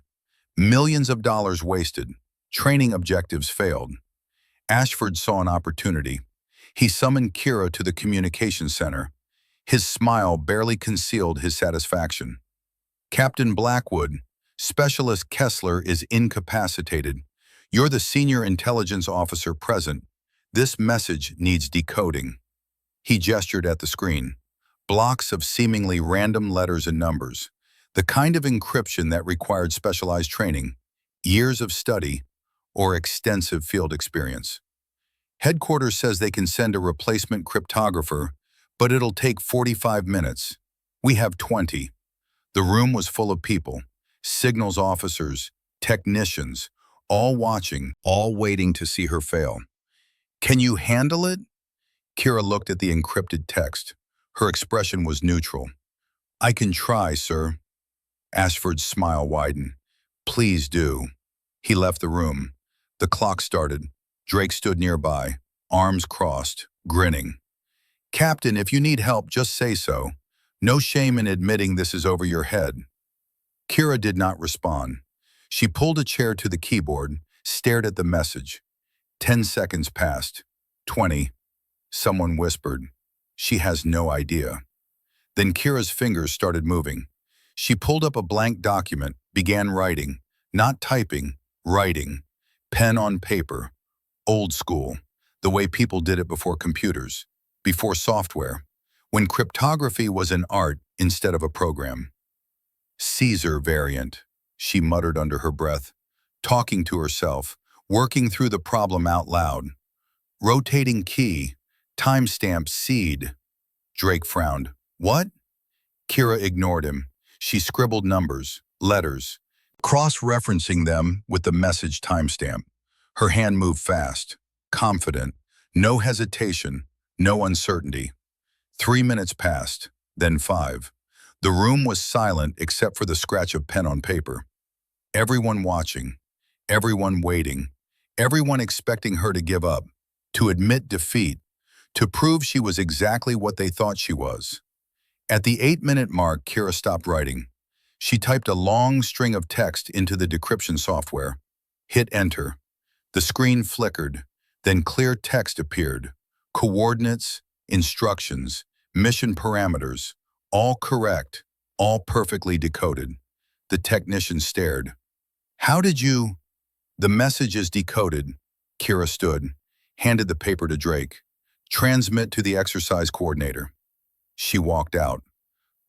Millions of dollars wasted. Training objectives failed. Ashford saw an opportunity. He summoned Kira to the communication center. His smile barely concealed his satisfaction. Captain Blackwood, Specialist Kessler is incapacitated. You're the senior intelligence officer present. This message needs decoding. He gestured at the screen. Blocks of seemingly random letters and numbers. The kind of encryption that required specialized training, years of study, or extensive field experience. Headquarters says they can send a replacement cryptographer, but it'll take 45 minutes. We have 20. The room was full of people, signals officers, technicians, all watching, all waiting to see her fail. Can you handle it? Kira looked at the encrypted text. Her expression was neutral. I can try, sir. Ashford's smile widened. Please do. He left the room. The clock started. Drake stood nearby, arms crossed, grinning. Captain, if you need help, just say so. No shame in admitting this is over your head. Kira did not respond. She pulled a chair to the keyboard, stared at the message. 10 seconds passed. 20. Someone whispered. She has no idea. Then Kira's fingers started moving. She pulled up a blank document, began writing. Not typing, writing. Pen on paper. Old school. The way people did it before computers. Before software. When cryptography was an art instead of a program. Caesar variant, she muttered under her breath, talking to herself, working through the problem out loud. Rotating key, timestamp seed. Drake frowned. What? Kira ignored him. She scribbled numbers, letters, cross-referencing them with the message timestamp. Her hand moved fast, confident, no hesitation, no uncertainty. 3 minutes passed, then 5. The room was silent except for the scratch of pen on paper. Everyone watching, everyone waiting, everyone expecting her to give up, to admit defeat, to prove she was exactly what they thought she was. At the 8-minute mark, Kira stopped writing. She typed a long string of text into the decryption software. Hit enter. The screen flickered, then clear text appeared. Coordinates, instructions, mission parameters, all correct, all perfectly decoded. The technician stared. How did you? The message is decoded. Kira stood, handed the paper to Drake. Transmit to the exercise coordinator. She walked out.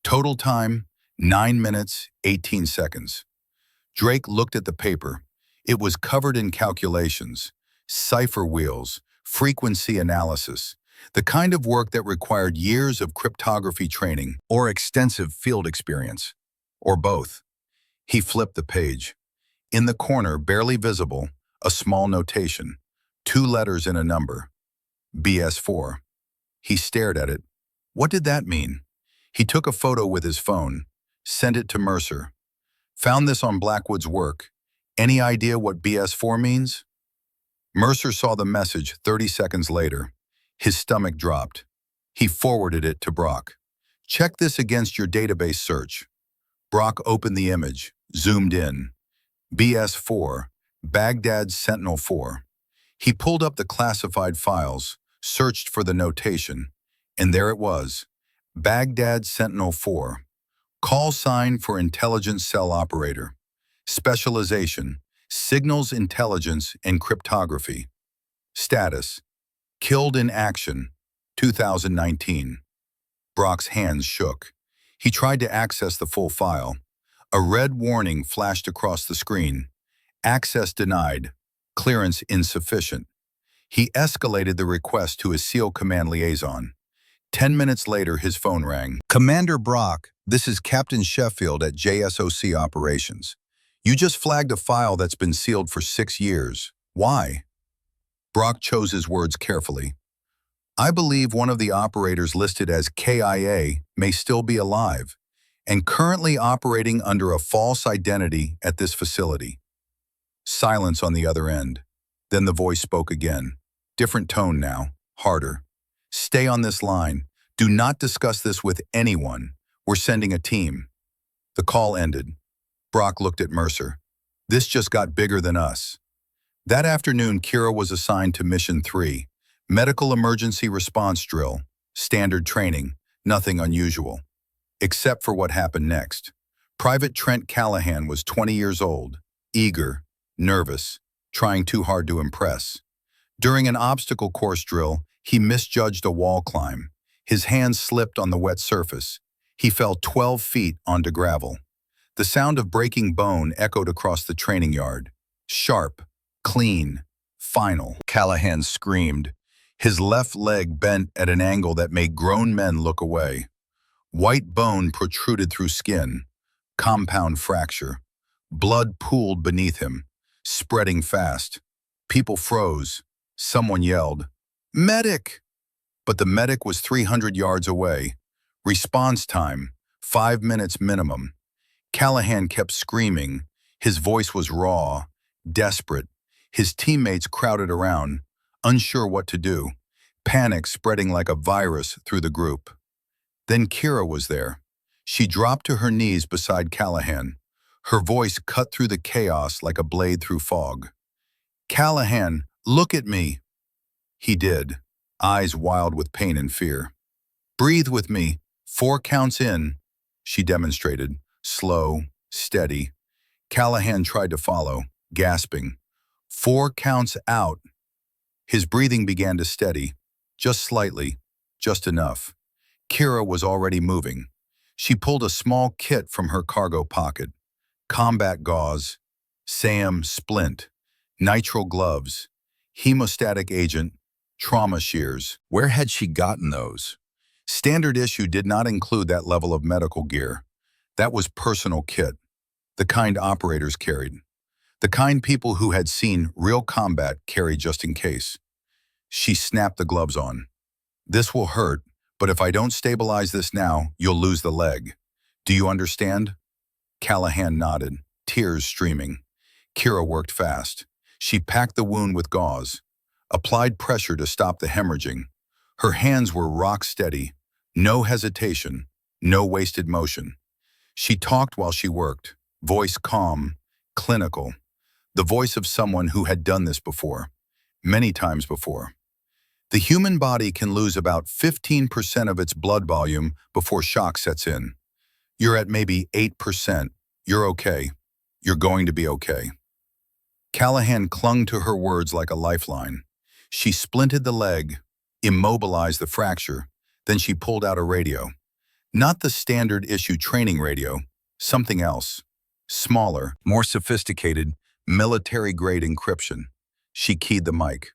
Total time, 9 minutes, 18 seconds. Drake looked at the paper. It was covered in calculations, cipher wheels, frequency analysis, the kind of work that required years of cryptography training or extensive field experience, or both. He flipped the page. In the corner, barely visible, a small notation, 2 letters and a number. BS4. He stared at it. What did that mean? He took a photo with his phone, sent it to Mercer. Found this on Blackwood's work. Any idea what BS4 means? Mercer saw the message 30 seconds later. His stomach dropped. He forwarded it to Brock. Check this against your database search. Brock opened the image, zoomed in. BS4, Baghdad Sentinel-4. He pulled up the classified files, searched for the notation, and there it was. Baghdad Sentinel-4. Call sign for intelligence cell operator. Specialization, signals intelligence and cryptography. Status, killed in action, 2019. Brock's hands shook. He tried to access the full file. A red warning flashed across the screen. Access denied. Clearance insufficient. He escalated the request to his SEAL Command liaison. 10 minutes later, his phone rang. Commander Brock, this is Captain Sheffield at JSOC Operations. You just flagged a file that's been sealed for 6 years. Why? Brock chose his words carefully. I believe one of the operators listed as KIA may still be alive and currently operating under a false identity at this facility. Silence on the other end. Then the voice spoke again. Different tone now, harder. Stay on this line. Do not discuss this with anyone. We're sending a team. The call ended. Brock looked at Mercer. This just got bigger than us. That afternoon, Kira was assigned to Mission 3, Medical Emergency Response Drill, standard training, nothing unusual. Except for what happened next. Private Trent Callahan was 20 years old, eager, nervous, trying too hard to impress. During an obstacle course drill, he misjudged a wall climb. His hands slipped on the wet surface. He fell 12 feet onto gravel. The sound of breaking bone echoed across the training yard. Sharp, clean, final. Callahan screamed. His left leg bent at an angle that made grown men look away. White bone protruded through skin. Compound fracture. Blood pooled beneath him, spreading fast. People froze. Someone yelled, "Medic!" But the medic was 300 yards away. Response time, 5 minutes minimum. Callahan kept screaming. His voice was raw, desperate. His teammates crowded around, unsure what to do, panic spreading like a virus through the group. Then Kira was there. She dropped to her knees beside Callahan. Her voice cut through the chaos like a blade through fog. "Callahan, look at me." He did, eyes wild with pain and fear. "Breathe with me, 4 counts in," she demonstrated, slow, steady. Callahan tried to follow, gasping. 4 counts out. His breathing began to steady, just slightly, just enough. Kira was already moving. She pulled a small kit from her cargo pocket. Combat gauze, SAM splint, nitrile gloves, hemostatic agent, trauma shears. Where had she gotten those? Standard issue did not include that level of medical gear. That was personal kit, the kind operators carried, the kind people who had seen real combat carry just in case. She snapped the gloves on. "This will hurt, but if I don't stabilize this now, you'll lose the leg. Do you understand?" Callahan nodded, tears streaming. Kira worked fast. She packed the wound with gauze, applied pressure to stop the hemorrhaging. Her hands were rock steady, no hesitation, no wasted motion. She talked while she worked, voice calm, clinical, the voice of someone who had done this before, many times before. The human body can lose about 15% of its blood volume before shock sets in. You're at maybe 8%. You're okay. You're going to be okay. Callahan clung to her words like a lifeline. She splinted the leg, immobilized the fracture, then she pulled out a radio. Not the standard issue training radio, something else. Smaller, more sophisticated, military-grade encryption. She keyed the mic.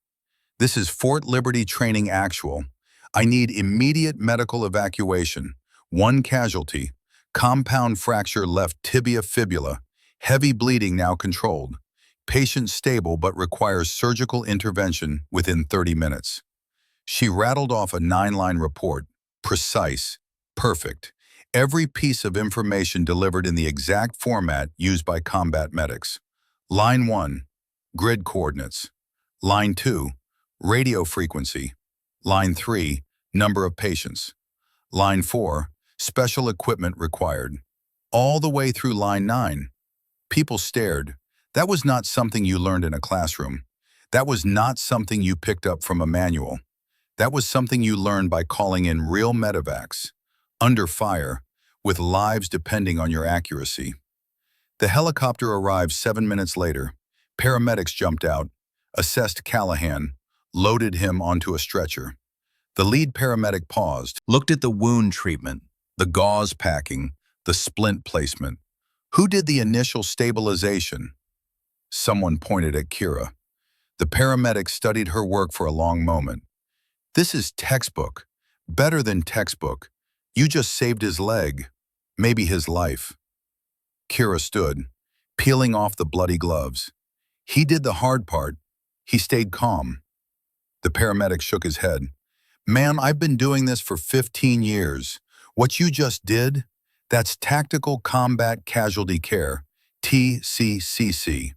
"This is Fort Liberty Training Actual. I need immediate medical evacuation. 1 casualty. Compound fracture left tibia fibula. Heavy bleeding now controlled. Patient stable but requires surgical intervention within 30 minutes. She rattled off a 9-line report, precise, perfect. Every piece of information delivered in the exact format used by combat medics. Line 1, grid coordinates. Line 2, radio frequency. Line 3, number of patients. Line 4, special equipment required. All the way through line 9. People stared. That was not something you learned in a classroom. That was not something you picked up from a manual. That was something you learned by calling in real medevacs, under fire, with lives depending on your accuracy. The helicopter arrived 7 minutes later. Paramedics jumped out, assessed Callahan, loaded him onto a stretcher. The lead paramedic paused, looked at the wound treatment, the gauze packing, the splint placement. Who did the initial stabilization? Someone pointed at Kira. The paramedic studied her work for a long moment. This is textbook. Better than textbook. You just saved his leg. Maybe his life. Kira stood, peeling off the bloody gloves. He did the hard part. He stayed calm. The paramedic shook his head. Ma'am, I've been doing this for 15 years. What you just did, that's Tactical Combat Casualty Care, TCCC,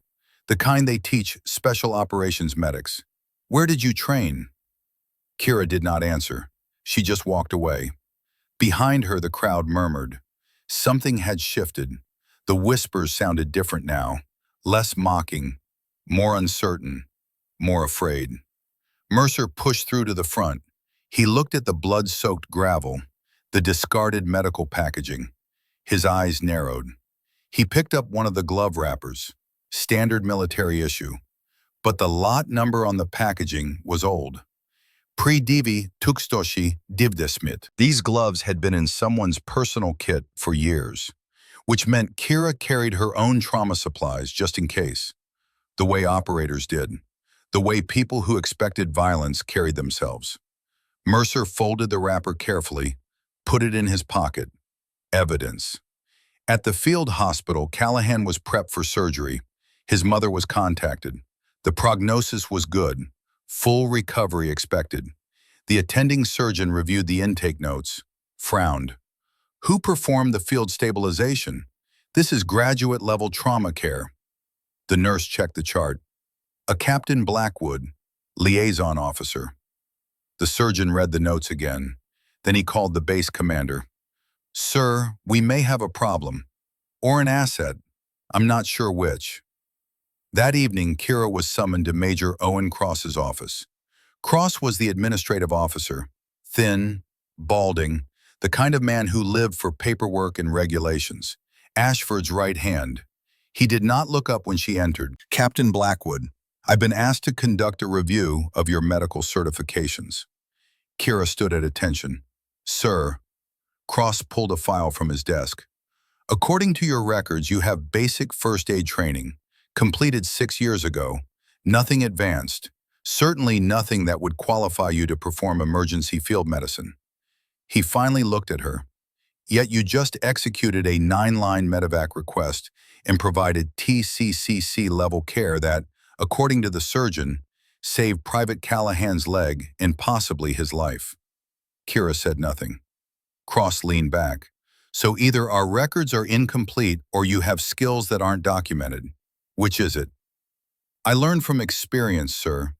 the kind they teach Special Operations medics. Where did you train? Kira did not answer. She just walked away. Behind her, the crowd murmured. Something had shifted. The whispers sounded different now, less mocking, more uncertain, more afraid. Mercer pushed through to the front. He looked at the blood-soaked gravel, the discarded medical packaging. His eyes narrowed. He picked up one of the glove wrappers, standard military issue, but the lot number on the packaging was old. Pre-Divi Tukstoshi Divdesmit. These gloves had been in someone's personal kit for years, which meant Kira carried her own trauma supplies just in case. The way operators did. The way people who expected violence carried themselves. Mercer folded the wrapper carefully, put it in his pocket. Evidence. At the field hospital, Callahan was prepped for surgery. His mother was contacted. The prognosis was good. Full recovery expected. The attending surgeon reviewed the intake notes, frowned. Who performed the field stabilization? This is graduate-level trauma care. The nurse checked the chart. A Captain Blackwood, liaison officer. The surgeon read the notes again. Then he called the base commander. Sir, we may have a problem. Or an asset. I'm not sure which. That evening, Kira was summoned to Major Owen Cross's office. Cross was the administrative officer, thin, balding, the kind of man who lived for paperwork and regulations. Ashford's right hand. He did not look up when she entered. Captain Blackwood, I've been asked to conduct a review of your medical certifications. Kira stood at attention. Sir, Cross pulled a file from his desk. According to your records, you have basic first aid training. Completed 6 years ago, nothing advanced, certainly nothing that would qualify you to perform emergency field medicine. He finally looked at her. Yet you just executed a 9-line medevac request and provided TCCC-level care that, according to the surgeon, saved Private Callahan's leg and possibly his life. Kira said nothing. Cross leaned back. So either our records are incomplete or you have skills that aren't documented. Which is it? I learned from experience, sir.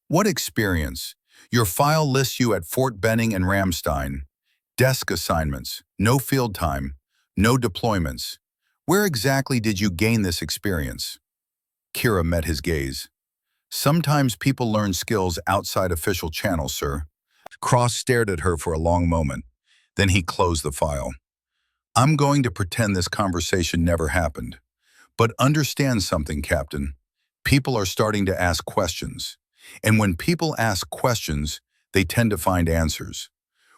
What experience? Your file lists you at Fort Benning and Ramstein. Desk assignments, no field time, no deployments. Where exactly did you gain this experience? Kira met his gaze. Sometimes people learn skills outside official channels, sir. Cross stared at her for a long moment. Then he closed the file. I'm going to pretend this conversation never happened. But understand something, Captain. People are starting to ask questions. And when people ask questions, they tend to find answers,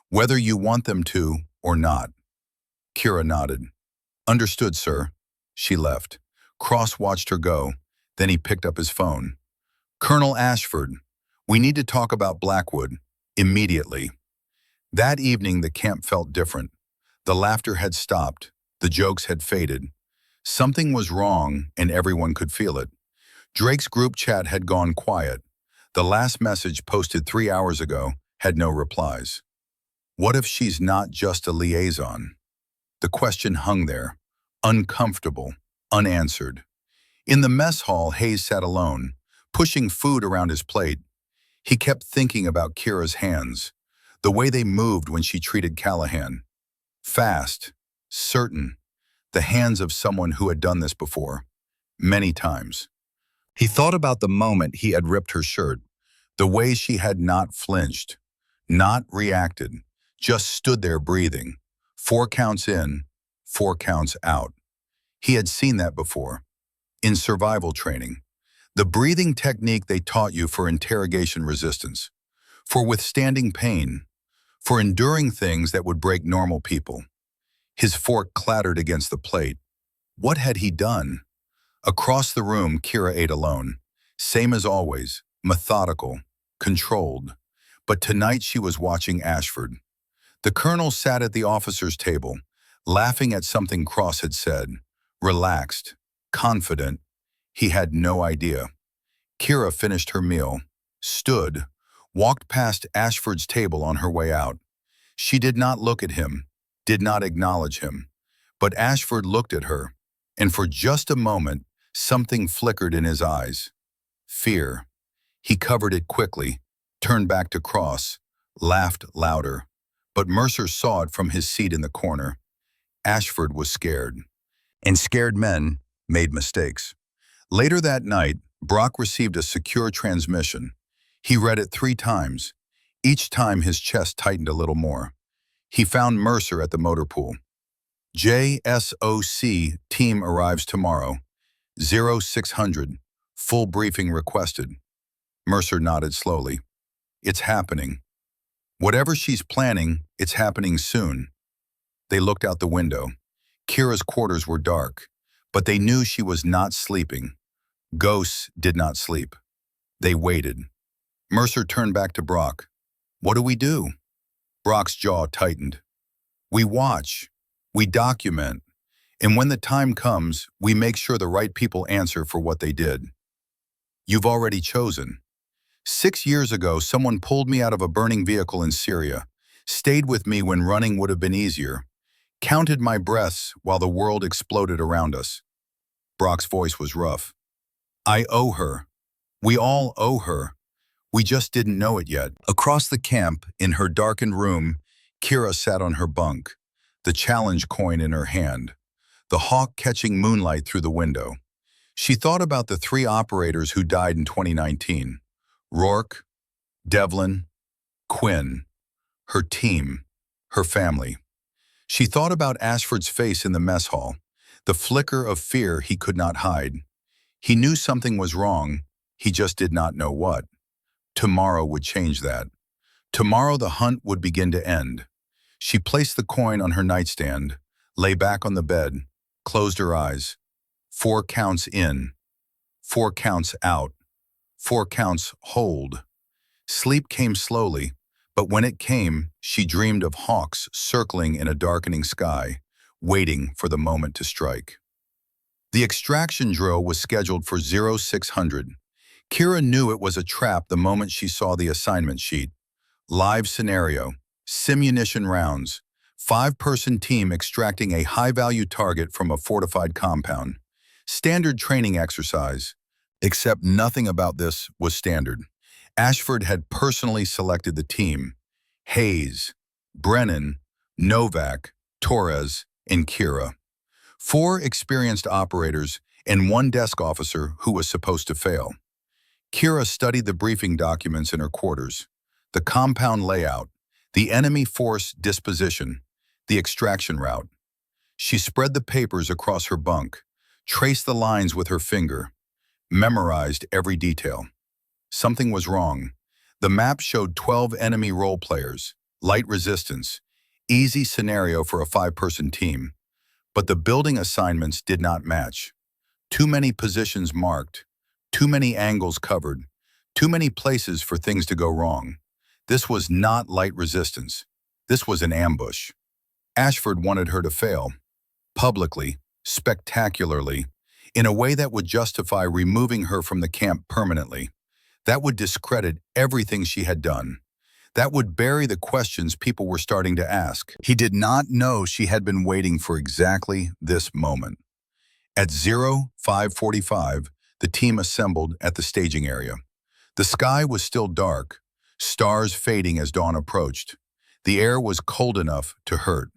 whether you want them to or not. Kira nodded. Understood, sir. She left. Cross watched her go. Then he picked up his phone. Colonel Ashford, we need to talk about Blackwood. Immediately. That evening, the camp felt different. The laughter had stopped. The jokes had faded. Something was wrong, and everyone could feel it. Drake's group chat had gone quiet. The last message posted 3 hours ago had no replies. What if she's not just a liaison? The question hung there, uncomfortable, unanswered. In the mess hall, Hayes sat alone, pushing food around his plate. He kept thinking about Kira's hands, the way they moved when she treated Callahan. Fast, certain, the hands of someone who had done this before, many times. He thought about the moment he had ripped her shirt, the way she had not flinched, not reacted, just stood there breathing. 4 counts in, 4 counts out. He had seen that before. In survival training, the breathing technique they taught you for interrogation resistance, for withstanding pain, for enduring things that would break normal people. His fork clattered against the plate. What had he done? Across the room, Kira ate alone. Same as always, methodical, controlled. But tonight she was watching Ashford. The colonel sat at the officers' table, laughing at something Cross had said, relaxed, confident. He had no idea. Kira finished her meal, stood, walked past Ashford's table on her way out. She did not look at him, did not acknowledge him. But Ashford looked at her, and for just a moment, something flickered in his eyes. Fear. He covered it quickly, turned back to Cross, laughed louder. But Mercer saw it from his seat in the corner. Ashford was scared. And scared men made mistakes. Later that night, Brock received a secure transmission. He read it 3 times. Each time his chest tightened a little more. He found Mercer at the motor pool. JSOC team arrives tomorrow. 0600. Full briefing requested. Mercer nodded slowly. It's happening. Whatever she's planning, it's happening soon. They looked out the window. Kira's quarters were dark, but they knew she was not sleeping. Ghosts did not sleep. They waited. Mercer turned back to Brock. What do we do? Brock's jaw tightened. We watch. We document. And when the time comes, we make sure the right people answer for what they did. You've already chosen. 6 years ago, someone pulled me out of a burning vehicle in Syria, stayed with me when running would have been easier, counted my breaths while the world exploded around us. Brock's voice was rough. I owe her. We all owe her. We just didn't know it yet. Across the camp, in her darkened room, Kira sat on her bunk, the challenge coin in her hand, the hawk catching moonlight through the window. She thought about the 3 operators who died in 2019. Rourke, Devlin, Quinn, her team, her family. She thought about Ashford's face in the mess hall, the flicker of fear he could not hide. He knew something was wrong, he just did not know what. Tomorrow would change that. Tomorrow the hunt would begin to end. She placed the coin on her nightstand, lay back on the bed, closed her eyes. 4 counts in, 4 counts out, 4 counts hold. Sleep came slowly, but when it came, she dreamed of hawks circling in a darkening sky, waiting for the moment to strike. The extraction drill was scheduled for 0600. Kira knew it was a trap the moment she saw the assignment sheet. Live scenario, simunition rounds, 5-person team extracting a high-value target from a fortified compound. Standard training exercise. Except nothing about this was standard. Ashford had personally selected the team. Hayes, Brennan, Novak, Torres, and Kira. 4 experienced operators and 1 desk officer who was supposed to fail. Kira studied the briefing documents in her quarters, the compound layout, the enemy force disposition, the extraction route. She spread the papers across her bunk, traced the lines with her finger, memorized every detail. Something was wrong. The map showed 12 enemy role players, light resistance, easy scenario for a 5-person team. But the building assignments did not match. Too many positions marked, too many angles covered, too many places for things to go wrong. This was not light resistance. This was an ambush. Ashford wanted her to fail, publicly, spectacularly, in a way that would justify removing her from the camp permanently. That would discredit everything she had done. That would bury the questions people were starting to ask. He did not know she had been waiting for exactly this moment. At 05:45, the team assembled at the staging area. The sky was still dark, stars fading as dawn approached. The air was cold enough to hurt.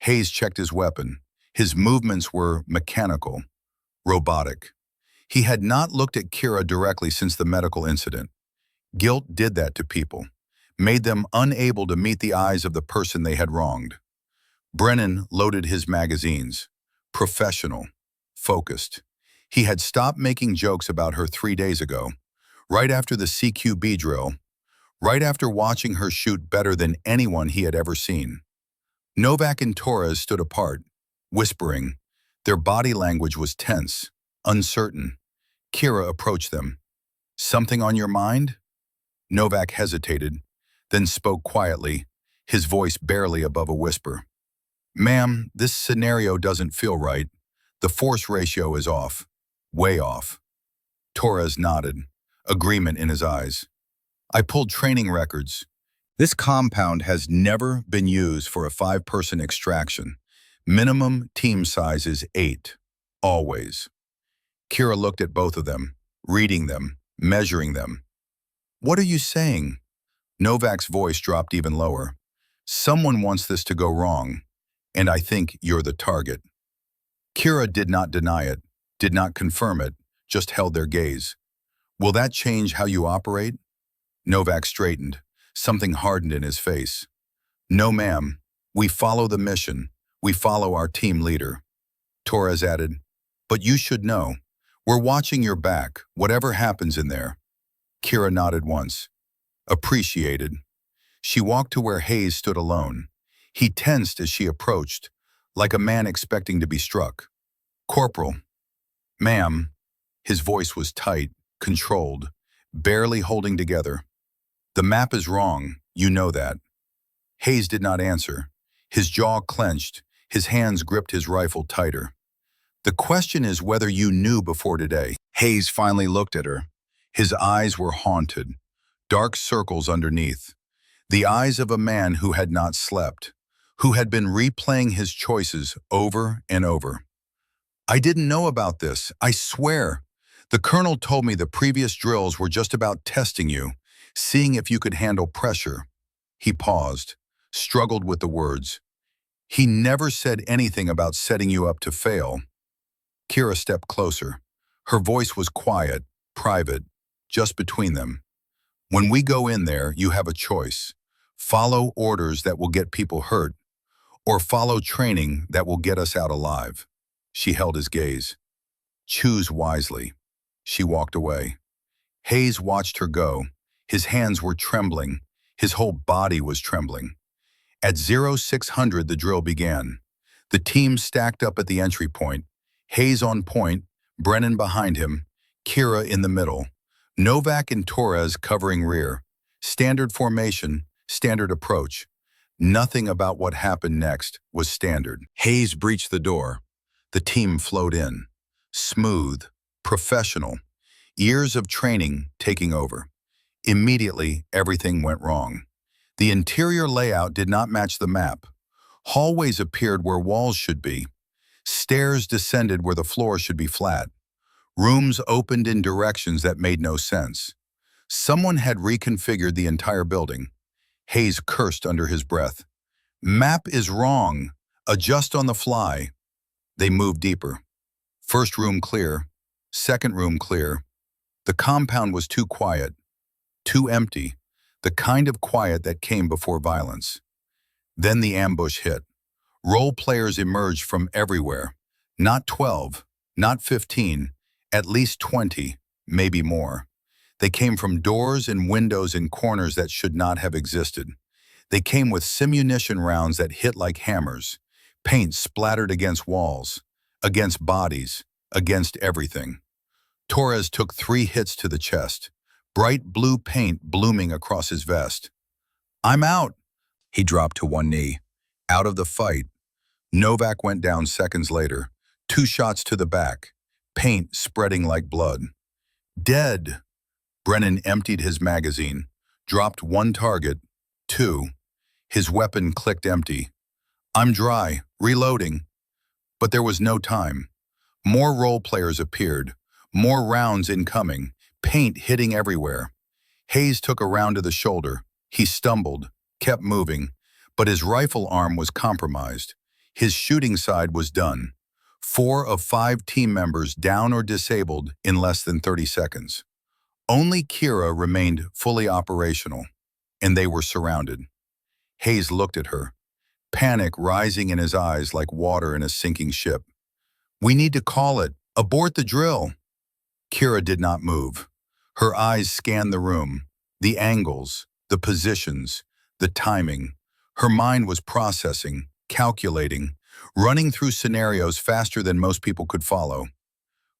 Hayes checked his weapon. His movements were mechanical, robotic. He had not looked at Kira directly since the medical incident. Guilt did that to people, made them unable to meet the eyes of the person they had wronged. Brennan loaded his magazines. Professional, focused. He had stopped making jokes about her 3 days ago, right after the CQB drill, right after watching her shoot better than anyone he had ever seen. Novak and Torres stood apart, whispering. Their body language was tense, uncertain. Kira approached them. "Something on your mind?" Novak hesitated, then spoke quietly, his voice barely above a whisper. "Ma'am, this scenario doesn't feel right. The force ratio is off. Way off." Torres nodded, agreement in his eyes. "I pulled training records. This compound has never been used for a 5-person extraction. Minimum team size is 8. Always." Kira looked at both of them, reading them, measuring them. "What are you saying?" Novak's voice dropped even lower. "Someone wants this to go wrong, and I think you're the target." Kira did not deny it, did not confirm it, just held their gaze. "Will that change how you operate?" Novak straightened. Something hardened in his face. "No, ma'am. We follow the mission. We follow our team leader." Torres added, "But you should know. We're watching your back, whatever happens in there." Kira nodded once. Appreciated. She walked to where Hayes stood alone. He tensed as she approached, like a man expecting to be struck. "Corporal." "Ma'am." His voice was tight, controlled, barely holding together. "The map is wrong, you know that." Hayes did not answer. His jaw clenched, his hands gripped his rifle tighter. "The question is whether you knew before today." Hayes finally looked at her. His eyes were haunted, dark circles underneath. The eyes of a man who had not slept, who had been replaying his choices over and over. "I didn't know about this, I swear. The colonel told me the previous drills were just about testing you, seeing if you could handle pressure." He paused, struggled with the words. "He never said anything about setting you up to fail." Kira stepped closer. Her voice was quiet, private, just between them. "When we go in there, you have a choice. Follow orders that will get people hurt, or follow training that will get us out alive." She held his gaze. "Choose wisely." She walked away. Hayes watched her go. His hands were trembling. His whole body was trembling. At 0600, the drill began. The team stacked up at the entry point. Hayes on point, Brennan behind him, Kira in the middle. Novak and Torres covering rear. Standard formation, standard approach. Nothing about what happened next was standard. Hayes breached the door. The team flowed in. Smooth, professional. Years of training taking over. Immediately, everything went wrong. The interior layout did not match the map. Hallways appeared where walls should be. Stairs descended where the floor should be flat. Rooms opened in directions that made no sense. Someone had reconfigured the entire building. Hayes cursed under his breath. "Map is wrong. Adjust on the fly." They moved deeper. First room clear. Second room clear. The compound was too quiet, too empty, the kind of quiet that came before violence. Then the ambush hit. Role players emerged from everywhere. Not 12, not 15, at least 20, maybe more. They came from doors and windows and corners that should not have existed. They came with simunition rounds that hit like hammers. Paint splattered against walls, against bodies, against everything. Torres took 3 hits to the chest, bright blue paint blooming across his vest. "I'm out." He dropped to one knee. Out of the fight. Novak went down seconds later. 2 shots to the back, paint spreading like blood. "Dead." Brennan emptied his magazine, dropped one target, 2. His weapon clicked empty. I'm dry, reloading. But there was no time. More role players appeared, more rounds incoming, paint hitting everywhere. Hayes took a round to the shoulder. He stumbled, kept moving, but his rifle arm was compromised. His shooting side was done. 4 of 5 team members down or disabled in less than 30 seconds. Only Kira remained fully operational, and they were surrounded. Hayes looked at her, panic rising in his eyes like water in a sinking ship. We need to call it. Abort the drill. Kira did not move. Her eyes scanned the room, the angles, the positions, the timing. Her mind was processing, calculating, running through scenarios faster than most people could follow.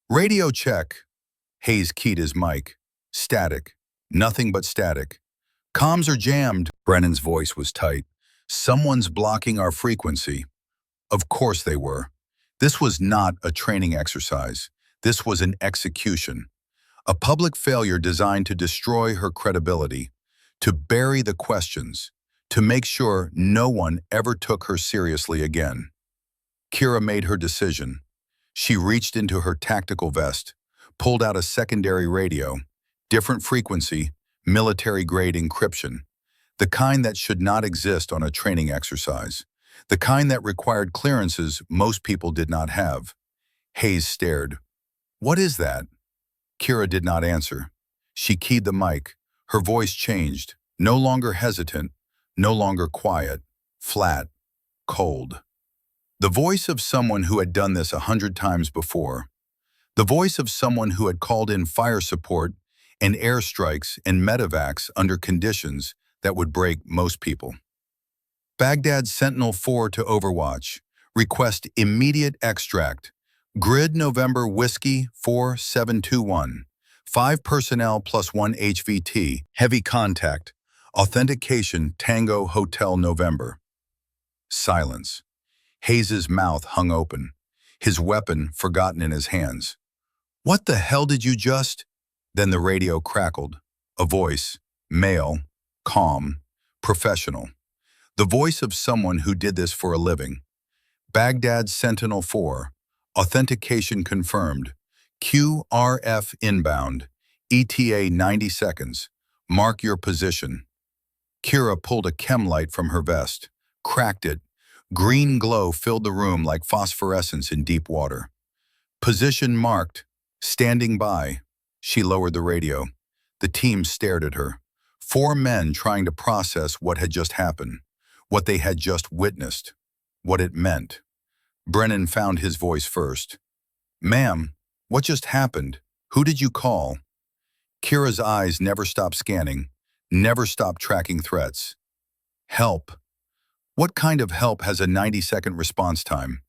Radio check. Hayes keyed his mic. Static. Nothing but static. Comms are jammed. Brennan's voice was tight. Someone's blocking our frequency. Of course they were. This was not a training exercise. This was an execution. A public failure designed to destroy her credibility, to bury the questions, to make sure no one ever took her seriously again. Kira made her decision. She reached into her tactical vest, pulled out a secondary radio, different frequency, military-grade encryption, the kind that should not exist on a training exercise, the kind that required clearances most people did not have. Hayes stared. What is that? Kira did not answer. She keyed the mic. Her voice changed, no longer hesitant, no longer quiet, flat, cold. The voice of someone who had done this 100 times before. The voice of someone who had called in fire support and airstrikes and medevacs under conditions that would break most people. Baghdad Sentinel-4 to Overwatch. Request immediate extract. Grid November Whiskey 4721. 5 personnel plus 1 HVT. Heavy contact. Authentication Tango Hotel November. Silence. Hayes's mouth hung open, his weapon forgotten in his hands. What the hell did you just? Then the radio crackled. A voice, male, calm, professional. The voice of someone who did this for a living. Baghdad Sentinel-4. Authentication confirmed. QRF inbound. ETA 90 seconds. Mark your position. Kira pulled a chem light from her vest, cracked it. Green glow filled the room like phosphorescence in deep water. Position marked. Standing by. She lowered the radio. The team stared at her. 4 men trying to process what had just happened, what they had just witnessed, what it meant. Brennan found his voice first. Ma'am, what just happened? Who did you call? Kira's eyes never stopped scanning, never stopped tracking threats. Help. What kind of help has a 90-second response time?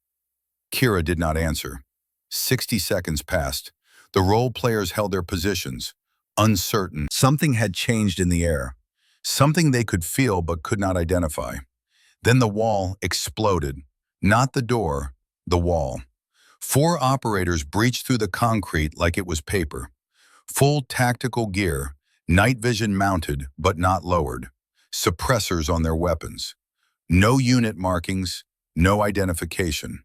Kira did not answer. 60 seconds passed. The role players held their positions, uncertain. Something had changed in the air, something they could feel but could not identify. Then the wall exploded. Not the door, the wall. 4 operators breached through the concrete like it was paper. Full tactical gear, night vision mounted but not lowered, suppressors on their weapons. No unit markings, no identification.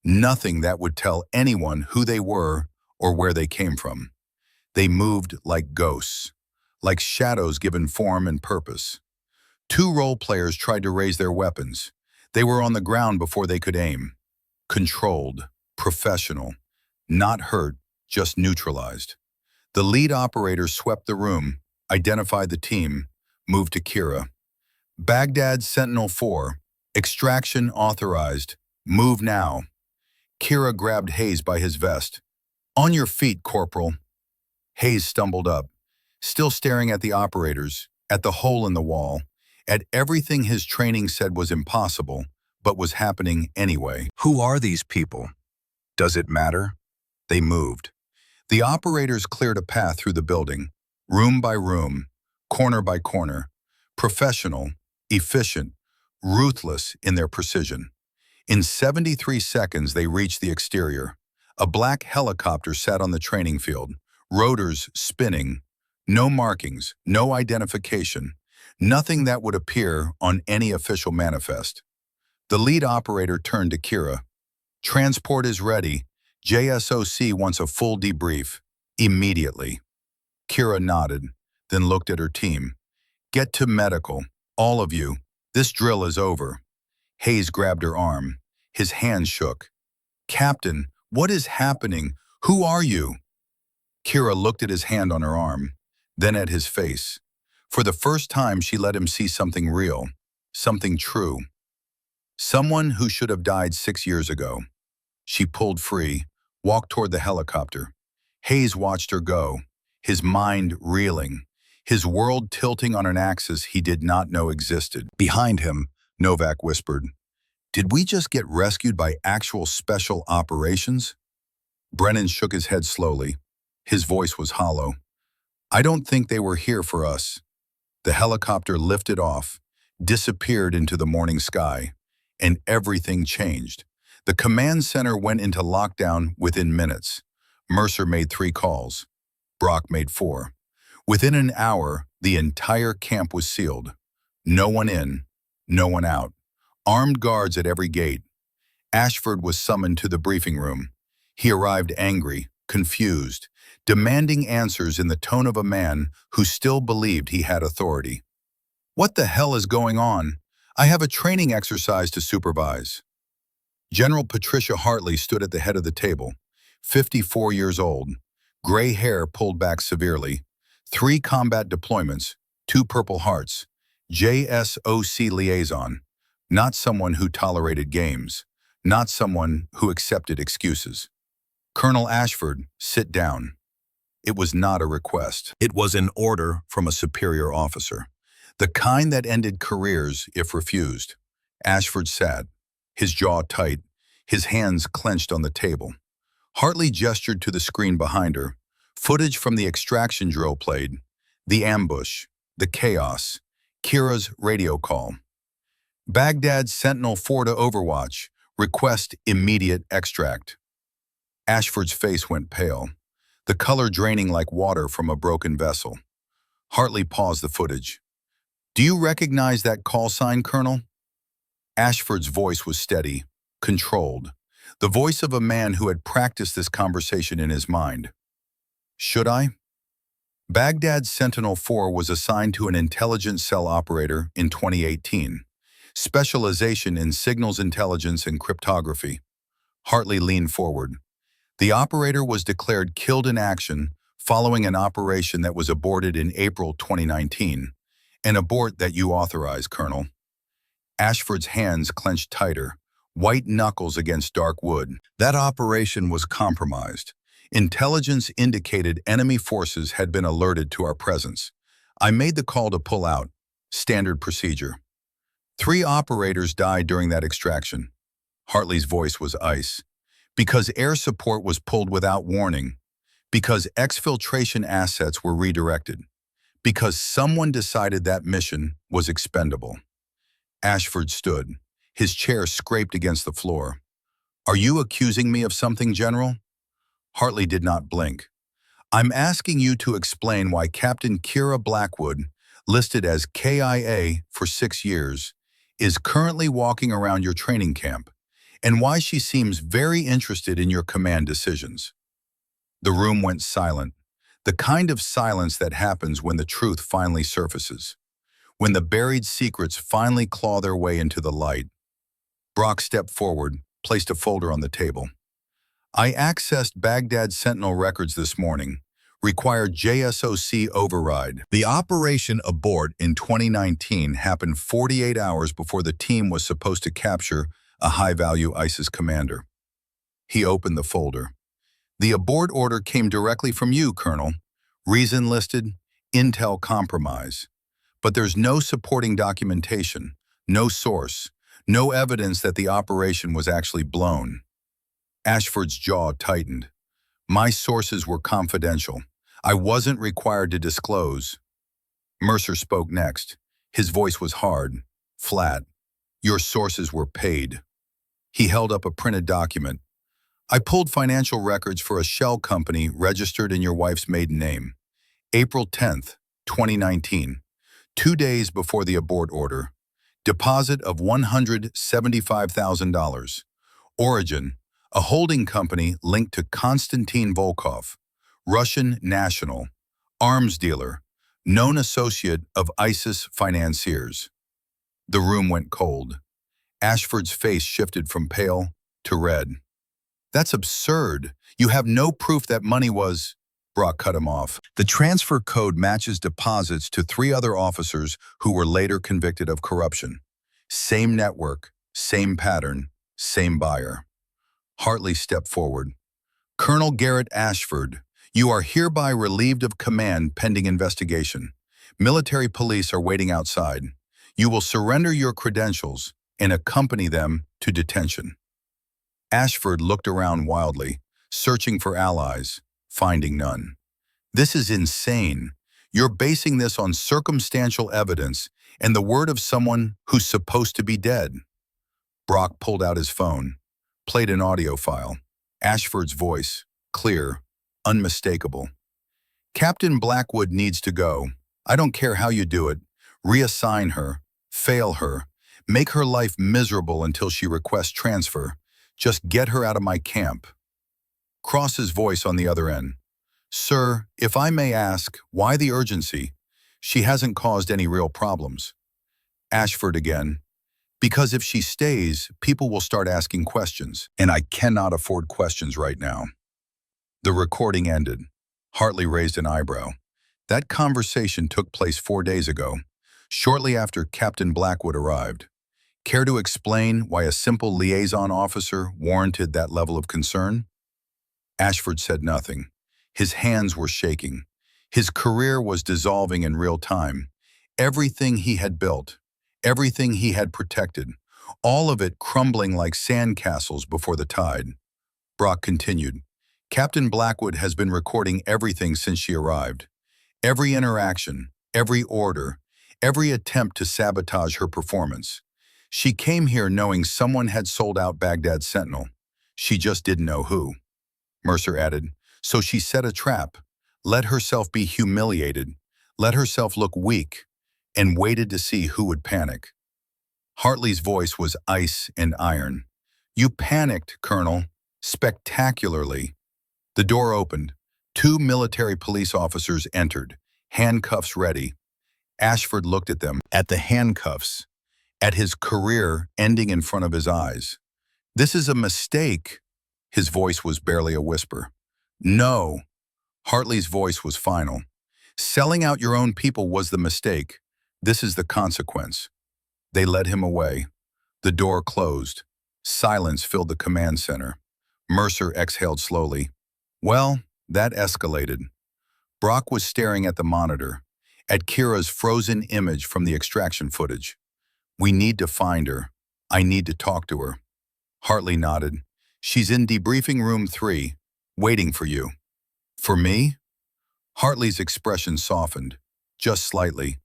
Nothing that would tell anyone who they were or where they came from. They moved like ghosts, like shadows given form and purpose. 2 role players tried to raise their weapons. They were on the ground before they could aim. Controlled, professional, not hurt, just neutralized. The lead operator swept the room, identified the team, moved to Kira. Baghdad Sentinel-4, extraction authorized. Move now. Kira grabbed Hayes by his vest. On your feet, Corporal. Hayes stumbled up, still staring at the operators, at the hole in the wall, at everything his training said was impossible, but was happening anyway. Who are these people? Does it matter? They moved. The operators cleared a path through the building, room by room, corner by corner, professional, efficient, ruthless in their precision. In 73 seconds, they reached the exterior. A black helicopter sat on the training field, rotors spinning, no markings, no identification, Nothing that would appear on any official manifest. The lead operator turned to Kira. Transport is ready. JSOC wants a full debrief. Immediately. Kira nodded, then looked at her team. Get to medical. All of you. This drill is over. Hayes grabbed her arm. His hand shook. Captain, what is happening? Who are you? Kira looked at his hand on her arm, then at his face. For the first time, she let him see something real, something true. Someone who should have died 6 years ago. She pulled free, walked toward the helicopter. Hayes watched her go, his mind reeling, his world tilting on an axis he did not know existed. Behind him, Novak whispered, "Did we just get rescued by actual special operations?" Brennan shook his head slowly. His voice was hollow. "I don't think they were here for us." The helicopter lifted off, disappeared into the morning sky, and everything changed. The command center went into lockdown within minutes. Mercer made 3 calls. Brock made 4. Within an hour, the entire camp was sealed. No one in, no one out. Armed guards at every gate. Ashford was summoned to the briefing room. He arrived angry, confused, demanding answers in the tone of a man who still believed he had authority. "What the hell is going on? I have a training exercise to supervise." General Patricia Hartley stood at the head of the table, 54 years old, gray hair pulled back severely, 3 combat deployments, 2 Purple Hearts, JSOC liaison, not someone who tolerated games, not someone who accepted excuses. "Colonel Ashford, sit down." It was not a request. It was an order from a superior officer, the kind that ended careers if refused. Ashford sat, his jaw tight, his hands clenched on the table. Hartley gestured to the screen behind her. Footage from the extraction drill played, the ambush, the chaos, Kira's radio call. "Baghdad Sentinel 4 to Overwatch, request immediate extract." Ashford's face went pale, the color draining like water from a broken vessel. Hartley paused the footage. "Do you recognize that call sign, Colonel?" Ashford's voice was steady, controlled, the voice of a man who had practiced this conversation in his mind. "Should I?" Baghdad Sentinel 4 was assigned to an intelligence cell operator in 2018, specialization in signals intelligence and cryptography. Hartley leaned forward. The operator was declared killed in action following an operation that was aborted in April 2019, an abort that you authorized, Colonel. Ashford's hands clenched tighter, white knuckles against dark wood. That operation was compromised. Intelligence indicated enemy forces had been alerted to our presence. I made the call to pull out. Standard procedure. 3 operators died during that extraction. Hartley's voice was ice. Because air support was pulled without warning. Because exfiltration assets were redirected. Because someone decided that mission was expendable. Ashford stood. His chair scraped against the floor. "Are you accusing me of something, General?" Hartley did not blink. "I'm asking you to explain why Captain Kira Blackwood, listed as KIA for 6 years, is currently walking around your training camp, and why she seems very interested in your command decisions." The room went silent, the kind of silence that happens when the truth finally surfaces, when the buried secrets finally claw their way into the light. Brock stepped forward, placed a folder on the table. "I accessed Baghdad Sentinel records this morning. Required JSOC override. The operation abort in 2019 happened 48 hours before the team was supposed to capture a high-value ISIS commander." He opened the folder. "The abort order came directly from you, Colonel. Reason listed, intel compromise. But there's no supporting documentation, no source, no evidence that the operation was actually blown." Ashford's jaw tightened. "My sources were confidential. I wasn't required to disclose." Mercer spoke next. His voice was hard, flat. "Your sources were paid." He held up a printed document. "I pulled financial records for a shell company registered in your wife's maiden name. April 10th, 2019. 2 days before the abort order. Deposit of $175,000. Origin, a holding company linked to Konstantin Volkov, Russian national, arms dealer, known associate of ISIS financiers. The room went cold. Ashford's face shifted from pale to red. That's absurd. You have no proof that money was... Brock cut him off. The transfer code matches deposits to 3 other officers who were later convicted of corruption. Same network, same pattern, same buyer. Hartley stepped forward. Colonel Garrett Ashford, you are hereby relieved of command pending investigation. Military police are waiting outside. You will surrender your credentials and accompany them to detention. Ashford looked around wildly, searching for allies, finding none. This is insane. You're basing this on circumstantial evidence and the word of someone who's supposed to be dead. Brock pulled out his phone, played an audio file. Ashford's voice, clear, unmistakable. Captain Blackwood needs to go. I don't care how you do it. Reassign her, fail her, make her life miserable until she requests transfer. Just get her out of my camp. Cross's voice on the other end. Sir, if I may ask, why the urgency? She hasn't caused any real problems. Ashford again. Because if she stays, people will start asking questions, and I cannot afford questions right now. The recording ended. Hartley raised an eyebrow. That conversation took place 4 days ago, shortly after Captain Blackwood arrived. Care to explain why a simple liaison officer warranted that level of concern? Ashford said nothing. His hands were shaking. His career was dissolving in real time. Everything he had built, everything he had protected, all of it crumbling like sandcastles before the tide. Brock continued. Captain Blackwood has been recording everything since she arrived. Every interaction, every order, every attempt to sabotage her performance. She came here knowing someone had sold out Baghdad's sentinel. She just didn't know who. Mercer added, so she set a trap, let herself be humiliated, let herself look weak, and waited to see who would panic. Hartley's voice was ice and iron. You panicked, Colonel, spectacularly. The door opened. 2 military police officers entered, handcuffs ready. Ashford looked at them, at the handcuffs, at his career ending in front of his eyes. This is a mistake. His voice was barely a whisper. No. Hartley's voice was final. Selling out your own people was the mistake. This is the consequence. They led him away. The door closed. Silence filled the command center. Mercer exhaled slowly. Well, that escalated. Brock was staring at the monitor, at Kira's frozen image from the extraction footage. We need to find her. I need to talk to her. Hartley nodded. She's in debriefing room 3, waiting for you. For me? Hartley's expression softened, just slightly.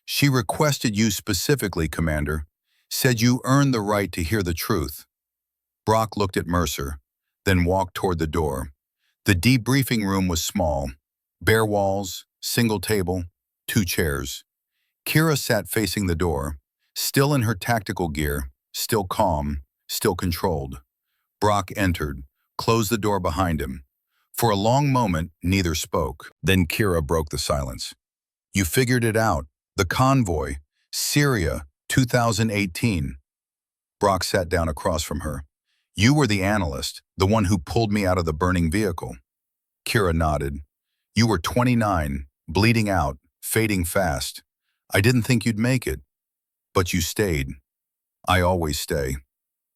She requested you specifically, Commander. Said you earned the right to hear the truth. Brock looked at Mercer, then walked toward the door. The debriefing room was small. Bare walls, single table, 2 chairs. Kira sat facing the door, still in her tactical gear, still calm, still controlled. Brock entered, closed the door behind him. For a long moment, neither spoke. Then Kira broke the silence. You figured it out. The convoy, Syria, 2018. Brock sat down across from her. You were the analyst, the one who pulled me out of the burning vehicle. Kira nodded. You were 29, bleeding out, fading fast. I didn't think you'd make it. But you stayed. I always stay.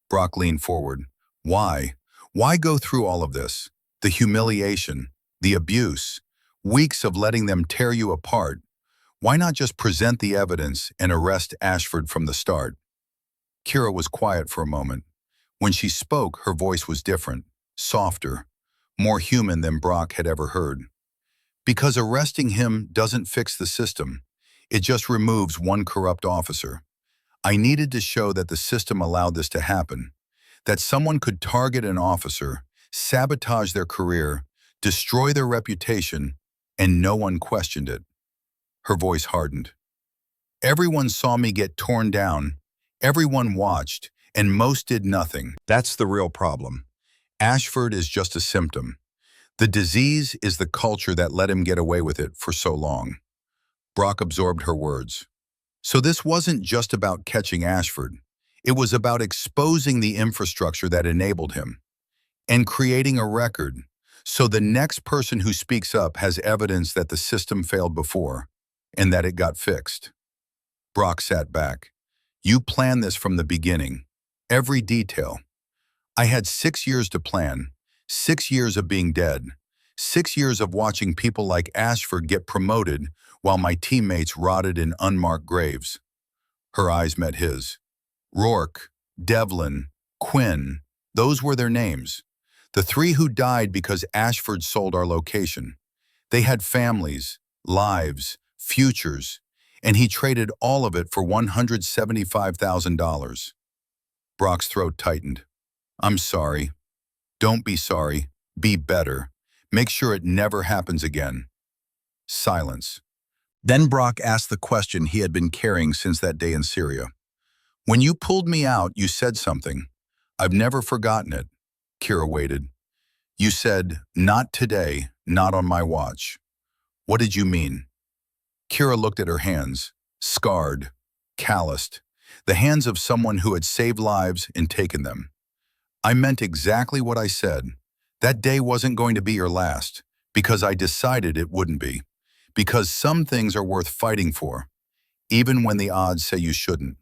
Brock leaned forward. Why? Why go through all of this? The humiliation, the abuse, weeks of letting them tear you apart. Why not just present the evidence and arrest Ashford from the start? Kira was quiet for a moment. When she spoke, her voice was different, softer, more human than Brock had ever heard. Because arresting him doesn't fix the system. It just removes one corrupt officer. I needed to show that the system allowed this to happen, that someone could target an officer, sabotage their career, destroy their reputation, and no one questioned it. Her voice hardened. Everyone saw me get torn down. Everyone watched, and most did nothing. That's the real problem. Ashford is just a symptom. The disease is the culture that let him get away with it for so long. Brock absorbed her words. So this wasn't just about catching Ashford. It was about exposing the infrastructure that enabled him and creating a record so the next person who speaks up has evidence that the system failed before and that it got fixed. Brock sat back. You planned this from the beginning. Every detail. I had 6 years to plan, 6 years of being dead, 6 years of watching people like Ashford get promoted while my teammates rotted in unmarked graves. Her eyes met his. Rourke, Devlin, Quinn, those were their names. The 3 who died because Ashford sold our location. They had families, lives, futures, and he traded all of it for $175,000. Brock's throat tightened. I'm sorry. Don't be sorry. Be better. Make sure it never happens again. Silence. Then Brock asked the question he had been carrying since that day in Syria. When you pulled me out, you said something. I've never forgotten it. Kira waited. You said, not today, not on my watch. What did you mean? Kira looked at her hands, scarred, calloused, the hands of someone who had saved lives and taken them. I meant exactly what I said. That day wasn't going to be your last, because I decided it wouldn't be. Because some things are worth fighting for, even when the odds say you shouldn't.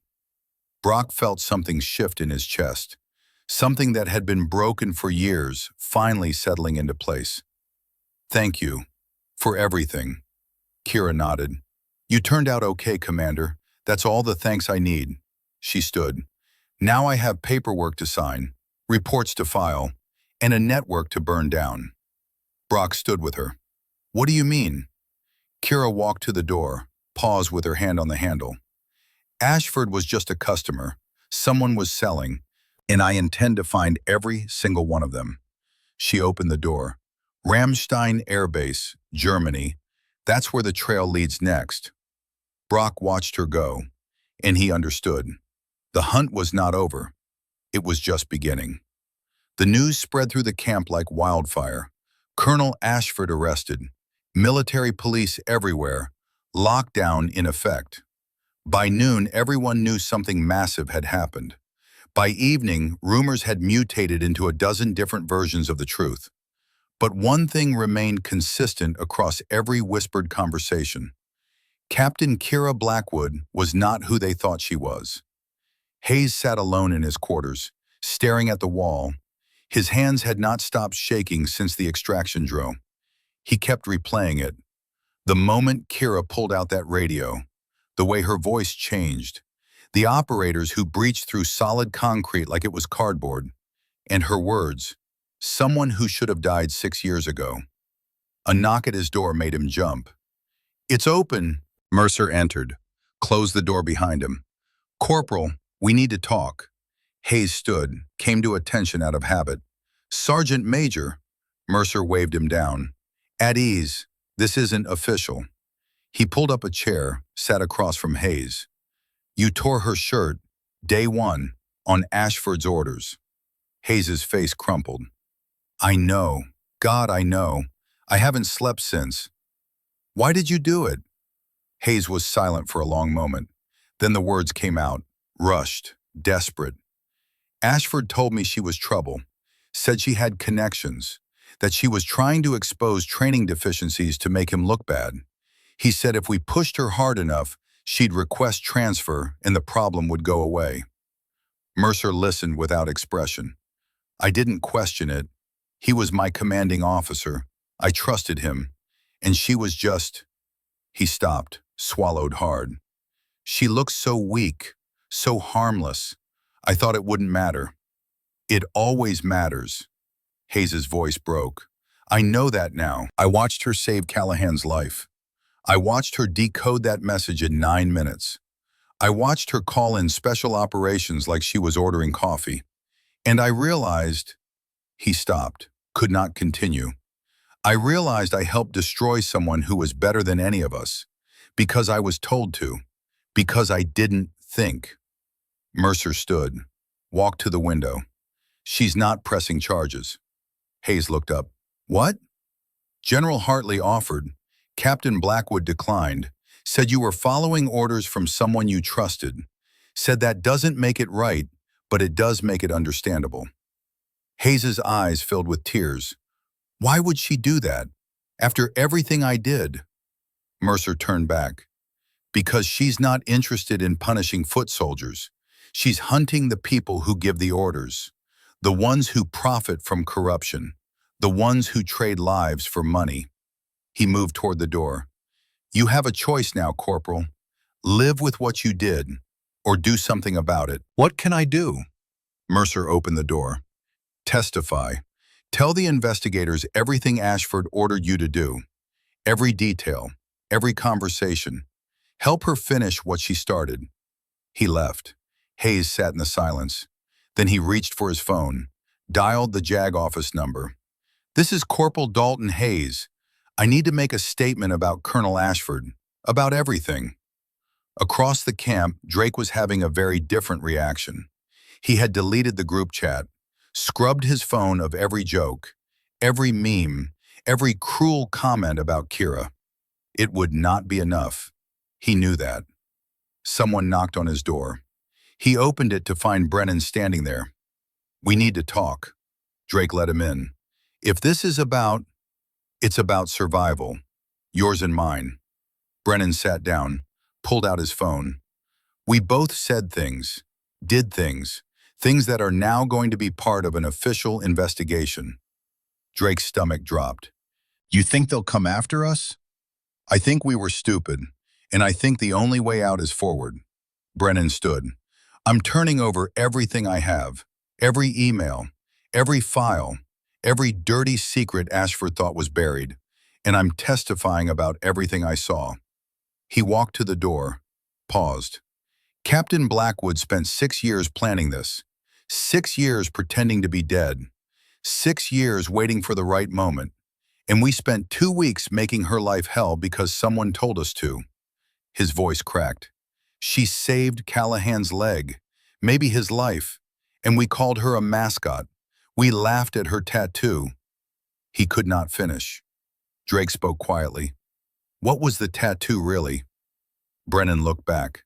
Brock felt something shift in his chest, something that had been broken for years, finally settling into place. Thank you. For everything. Kira nodded. You turned out okay, Commander. That's all the thanks I need. She stood. Now I have paperwork to sign, reports to file, and a network to burn down. Brock stood with her. What do you mean? Kira walked to the door, paused with her hand on the handle. Ashford was just a customer. Someone was selling, and I intend to find every single one of them. She opened the door. Ramstein Air Base, Germany. That's where the trail leads next. Brock watched her go, and he understood. The hunt was not over. It was just beginning. The news spread through the camp like wildfire. Colonel Ashford arrested. Military police everywhere. Lockdown in effect. By noon, everyone knew something massive had happened. By evening, rumors had mutated into a dozen different versions of the truth. But one thing remained consistent across every whispered conversation. Captain Kira Blackwood was not who they thought she was. Hayes sat alone in his quarters, staring at the wall. His hands had not stopped shaking since the extraction drill. He kept replaying it. The moment Kira pulled out that radio, the way her voice changed, the operators who breached through solid concrete like it was cardboard, and her words, someone who should have died 6 years ago. A knock at his door made him jump. It's open. Mercer entered, closed the door behind him. Corporal, we need to talk. Hayes stood, came to attention out of habit. Sergeant Major. Mercer waved him down. At ease. This isn't official. He pulled up a chair, sat across from Hayes. You tore her shirt, day 1, on Ashford's orders. Hayes's face crumpled. I know. God, I know. I haven't slept since. Why did you do it? Hayes was silent for a long moment. Then the words came out, rushed, desperate. Ashford told me she was trouble, said she had connections, that she was trying to expose training deficiencies to make him look bad. He said if we pushed her hard enough, she'd request transfer and the problem would go away. Mercer listened without expression. I didn't question it. He was my commanding officer. I trusted him. And she was just... He stopped, swallowed hard. She looked so weak, so harmless. I thought it wouldn't matter. It always matters. Hayes's voice broke. I know that now. I watched her save Callahan's life. I watched her decode that message in 9 minutes. I watched her call in special operations like she was ordering coffee. And I realized... He stopped, could not continue. I realized I helped destroy someone who was better than any of us, because I was told to, Because I didn't think. Mercer stood, walked to the window. She's not pressing charges. Hayes looked up. What? General Hartley offered. Captain Blackwood declined. Said you were following orders from someone you trusted. Said that doesn't make it right, but it does make it understandable. Hayes's eyes filled with tears. Why would she do that? After everything I did? Mercer turned back. Because she's not interested in punishing foot soldiers. She's hunting the people who give the orders. The ones who profit from corruption. The ones who trade lives for money. He moved toward the door. You have a choice now, Corporal. Live with what you did, or do something about it. What can I do? Mercer opened the door. Testify. Tell the investigators everything Ashford ordered you to do. Every detail, every conversation. Help her finish what she started. He left. Hayes sat in the silence. Then he reached for his phone, dialed the JAG office number. This is Corporal Dalton Hayes. I need to make a statement about Colonel Ashford, about everything. Across the camp, Drake was having a very different reaction. He had deleted the group chat, scrubbed his phone of every joke, every meme, every cruel comment about Kira. It would not be enough. He knew that. Someone knocked on his door. He opened it to find Brennan standing there. We need to talk. Drake let him in. If this is about, it's about survival. Yours and mine. Brennan sat down, pulled out his phone. We both said things, did things that are now going to be part of an official investigation. Drake's stomach dropped. You think they'll come after us? I think we were stupid, and I think the only way out is forward. Brennan stood. I'm turning over everything I have, every email, every file, every dirty secret Ashford thought was buried, and I'm testifying about everything I saw. He walked to the door, paused. Captain Blackwood spent 6 years planning this, 6 years pretending to be dead, 6 years waiting for the right moment, and we spent 2 weeks making her life hell because someone told us to. His voice cracked. She saved Callahan's leg, maybe his life, and we called her a mascot. We laughed at her tattoo. He could not finish. Drake spoke quietly. What was the tattoo really? Brennan looked back.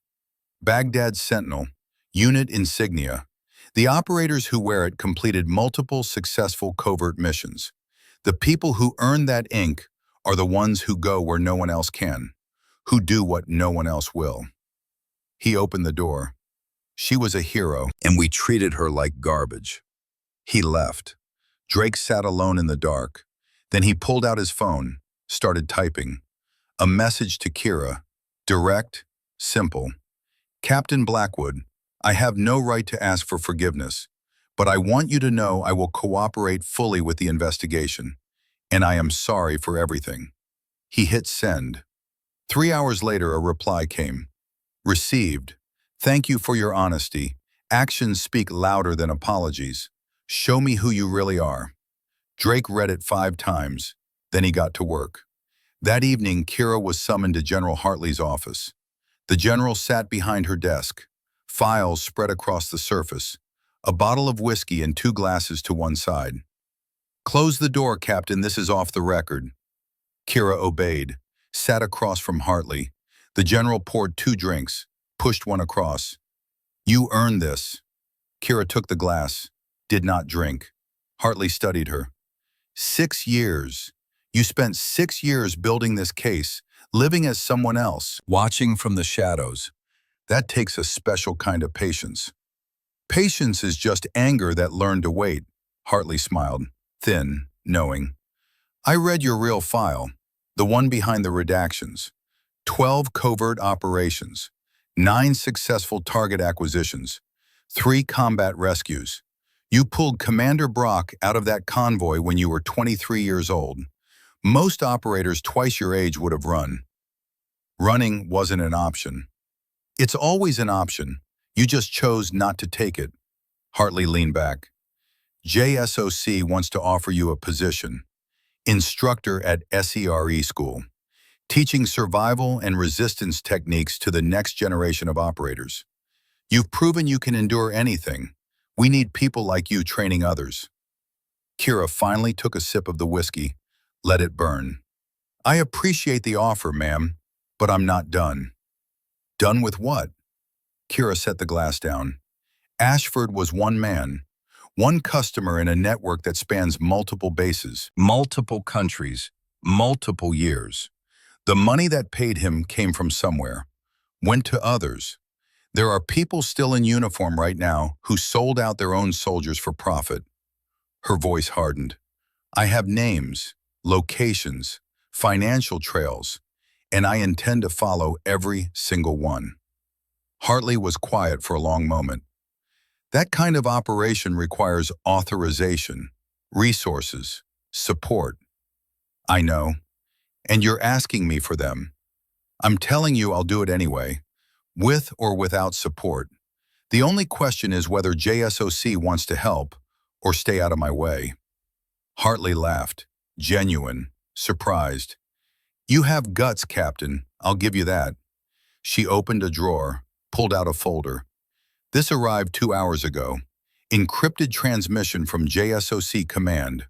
Baghdad's Sentinel, unit insignia. The operators who wear it completed multiple successful covert missions. The people who earn that ink are the ones who go where no one else can, who do what no one else will. He opened the door. She was a hero, and we treated her like garbage. He left. Drake sat alone in the dark. Then he pulled out his phone, started typing. A message to Kira, direct, simple. Captain Blackwood, I have no right to ask for forgiveness, but I want you to know I will cooperate fully with the investigation, and I am sorry for everything. He hit send. 3 hours later, a reply came. Received. Thank you for your honesty. Actions speak louder than apologies. Show me who you really are. Drake read it 5 times. Then he got to work. That evening, Kira was summoned to General Hartley's office. The general sat behind her desk. Files spread across the surface. A bottle of whiskey and 2 glasses to one side. Close the door, Captain. This is off the record. Kira obeyed, sat across from Hartley. The general poured 2 drinks, pushed one across. You earned this. Kira took the glass, did not drink. Hartley studied her. 6 years. You spent 6 years building this case, living as someone else, watching from the shadows. That takes a special kind of patience. Patience is just anger that learned to wait. Hartley smiled, thin, knowing. I read your real file, the one behind the redactions. 12 covert operations, 9 successful target acquisitions, 3 combat rescues. You pulled Commander Brock out of that convoy when you were 23 years old. Most operators twice your age would have run. Running wasn't an option. It's always an option. You just chose not to take it. Hartley leaned back. JSOC wants to offer you a position. Instructor at SERE school. teaching survival and resistance techniques to the next generation of operators. You've proven you can endure anything. We need people like you training others. Kira finally took a sip of the whiskey, let it burn. I appreciate the offer, ma'am, but I'm not done. Done with what? Kira set the glass down. Ashford was one man, one customer in a network that spans multiple bases, multiple countries, multiple years. The money that paid him came from somewhere, went to others. There are people still in uniform right now who sold out their own soldiers for profit. Her voice hardened. I have names, locations, financial trails, and I intend to follow every single one. Hartley was quiet for a long moment. That kind of operation requires authorization, resources, support. I know, and you're asking me for them. I'm telling you I'll do it anyway, with or without support. The only question is whether JSOC wants to help or stay out of my way. Hartley laughed, genuine, surprised. You have guts, Captain, I'll give you that. She opened a drawer, pulled out a folder. This arrived 2 hours ago. Encrypted transmission from JSOC Command.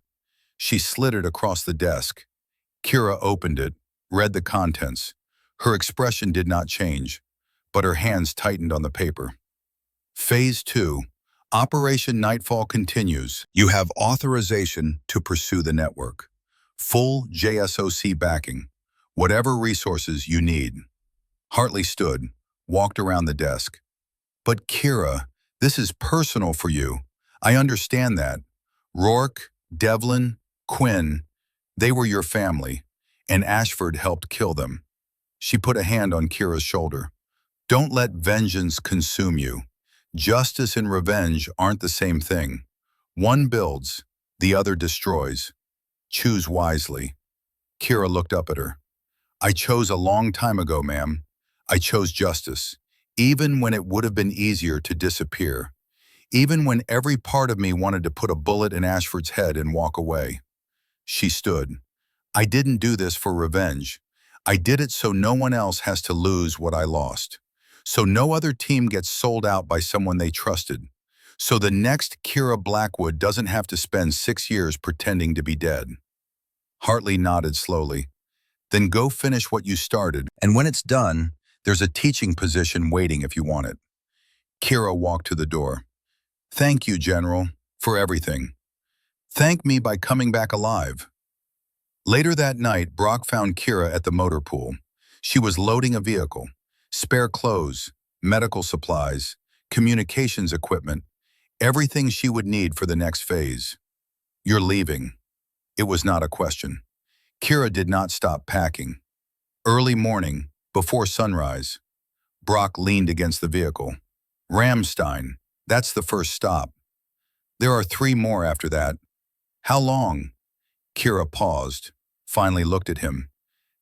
She slid it across the desk. Kira opened it, read the contents. Her expression did not change, but her hands tightened on the paper. Phase 2. Operation Nightfall continues. You have authorization to pursue the network. Full JSOC backing. Whatever resources you need. Hartley stood, walked around the desk. But Kira, this is personal for you. I understand that. Rourke, Devlin, Quinn, they were your family, and Ashford helped kill them. She put a hand on Kira's shoulder. Don't let vengeance consume you. Justice and revenge aren't the same thing. One builds, the other destroys. Choose wisely. Kira looked up at her. I chose a long time ago, ma'am. I chose justice, even when it would have been easier to disappear, even when every part of me wanted to put a bullet in Ashford's head and walk away. She stood. I didn't do this for revenge. I did it so no one else has to lose what I lost. So no other team gets sold out by someone they trusted. So the next Kira Blackwood doesn't have to spend 6 years pretending to be dead. Hartley nodded slowly. Then go finish what you started, and when it's done, there's a teaching position waiting if you want it. Kira walked to the door. Thank you, General, for everything. Thank me by coming back alive. Later that night, Brock found Kira at the motor pool. She was loading a vehicle, spare clothes, medical supplies, communications equipment, everything she would need for the next phase. You're leaving. It was not a question. Kira did not stop packing. Early morning, before sunrise, Brock leaned against the vehicle. Ramstein, that's the first stop. There are 3 more after that. How long? Kira paused, finally looked at him.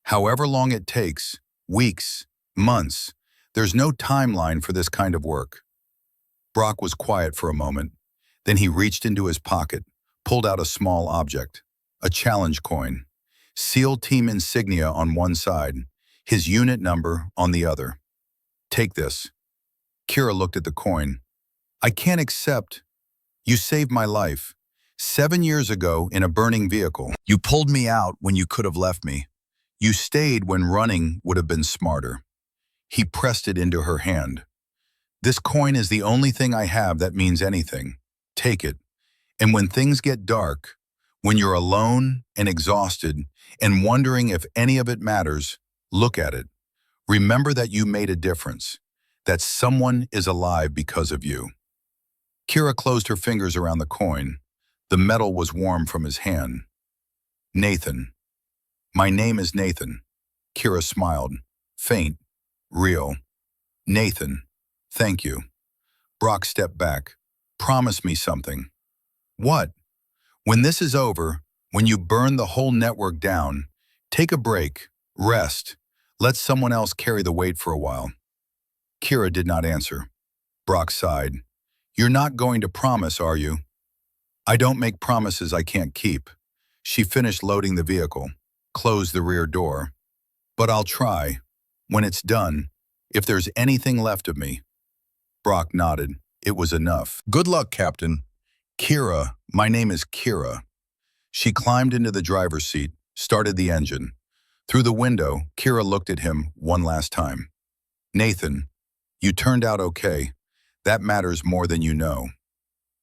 However long it takes, weeks, months, there's no timeline for this kind of work. Brock was quiet for a moment. Then he reached into his pocket, pulled out a small object, a challenge coin, SEAL team insignia on one side, his unit number on the other. Take this. Kira looked at the coin. I can't accept. You saved my life. 7 years ago in a burning vehicle. You pulled me out when you could have left me. You stayed when running would have been smarter. He pressed it into her hand. This coin is the only thing I have that means anything. Take it. And when things get dark, when you're alone and exhausted and wondering if any of it matters, look at it. Remember that you made a difference, that someone is alive because of you. Kira closed her fingers around the coin. The metal was warm from his hand. Nathan. My name is Nathan. Kira smiled. Faint. Real. Nathan. Thank you. Brock stepped back. Promise me something. What? When this is over, when you burn the whole network down, take a break, rest, let someone else carry the weight for a while. Kira did not answer. Brock sighed. You're not going to promise, are you? I don't make promises I can't keep. She finished loading the vehicle, closed the rear door. But I'll try. When it's done, if there's anything left of me. Brock nodded. It was enough. Good luck, Captain. Kira, my name is Kira. She climbed into the driver's seat, started the engine. Through the window, Kira looked at him one last time. Nathan, you turned out okay. That matters more than you know.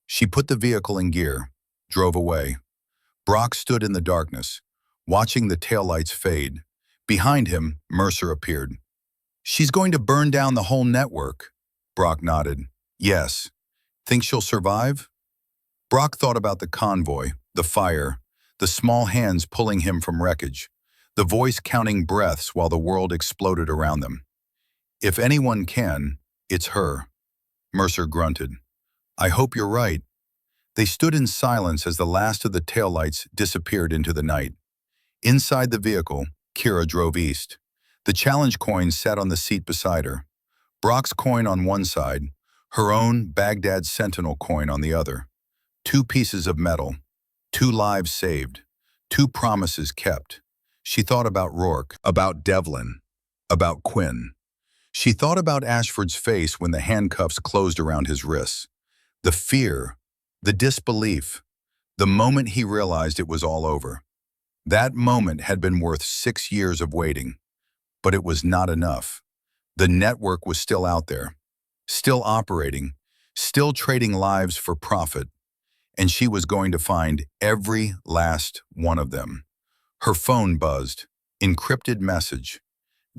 She put the vehicle in gear, drove away. Brock stood in the darkness, watching the taillights fade. Behind him, Mercer appeared. She's going to burn down the whole network. Brock nodded. Yes. Think she'll survive? Brock thought about the convoy, the fire, the small hands pulling him from wreckage, the voice counting breaths while the world exploded around them. If anyone can, it's her. Mercer grunted. I hope you're right. They stood in silence as the last of the taillights disappeared into the night. Inside the vehicle, Kira drove east. The challenge coin sat on the seat beside her. Brock's coin on one side, her own Baghdad Sentinel coin on the other. 2 pieces of metal, 2 lives saved, 2 promises kept. She thought about Rourke, about Devlin, about Quinn. She thought about Ashford's face when the handcuffs closed around his wrists. The fear, the disbelief, the moment he realized it was all over. That moment had been worth 6 years of waiting. But it was not enough. The network was still out there, still operating, still trading lives for profit, and she was going to find every last one of them. Her phone buzzed. Encrypted message.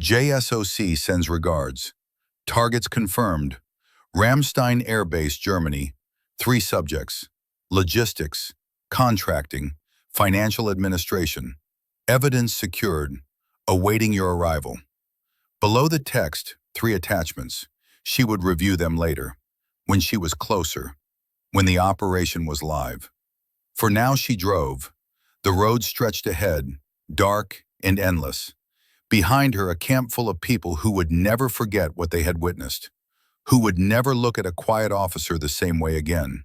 JSOC sends regards. Targets confirmed. Ramstein Air Base, Germany. 3 subjects. Logistics, contracting, financial administration. Evidence secured. Awaiting your arrival. Below the text, 3 attachments. She would review them later, when she was closer, when the operation was live. For now she drove. The road stretched ahead, dark and endless. Behind her, a camp full of people who would never forget what they had witnessed, who would never look at a quiet officer the same way again.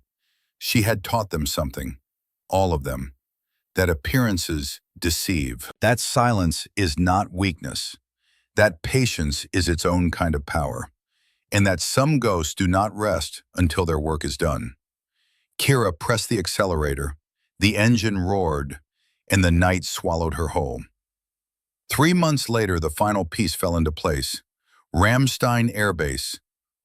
She had taught them something, all of them, that appearances deceive. That silence is not weakness. That patience is its own kind of power. And that some ghosts do not rest until their work is done. Kira pressed the accelerator, the engine roared, and the night swallowed her whole. 3 months later, the final piece fell into place. Ramstein Air Base,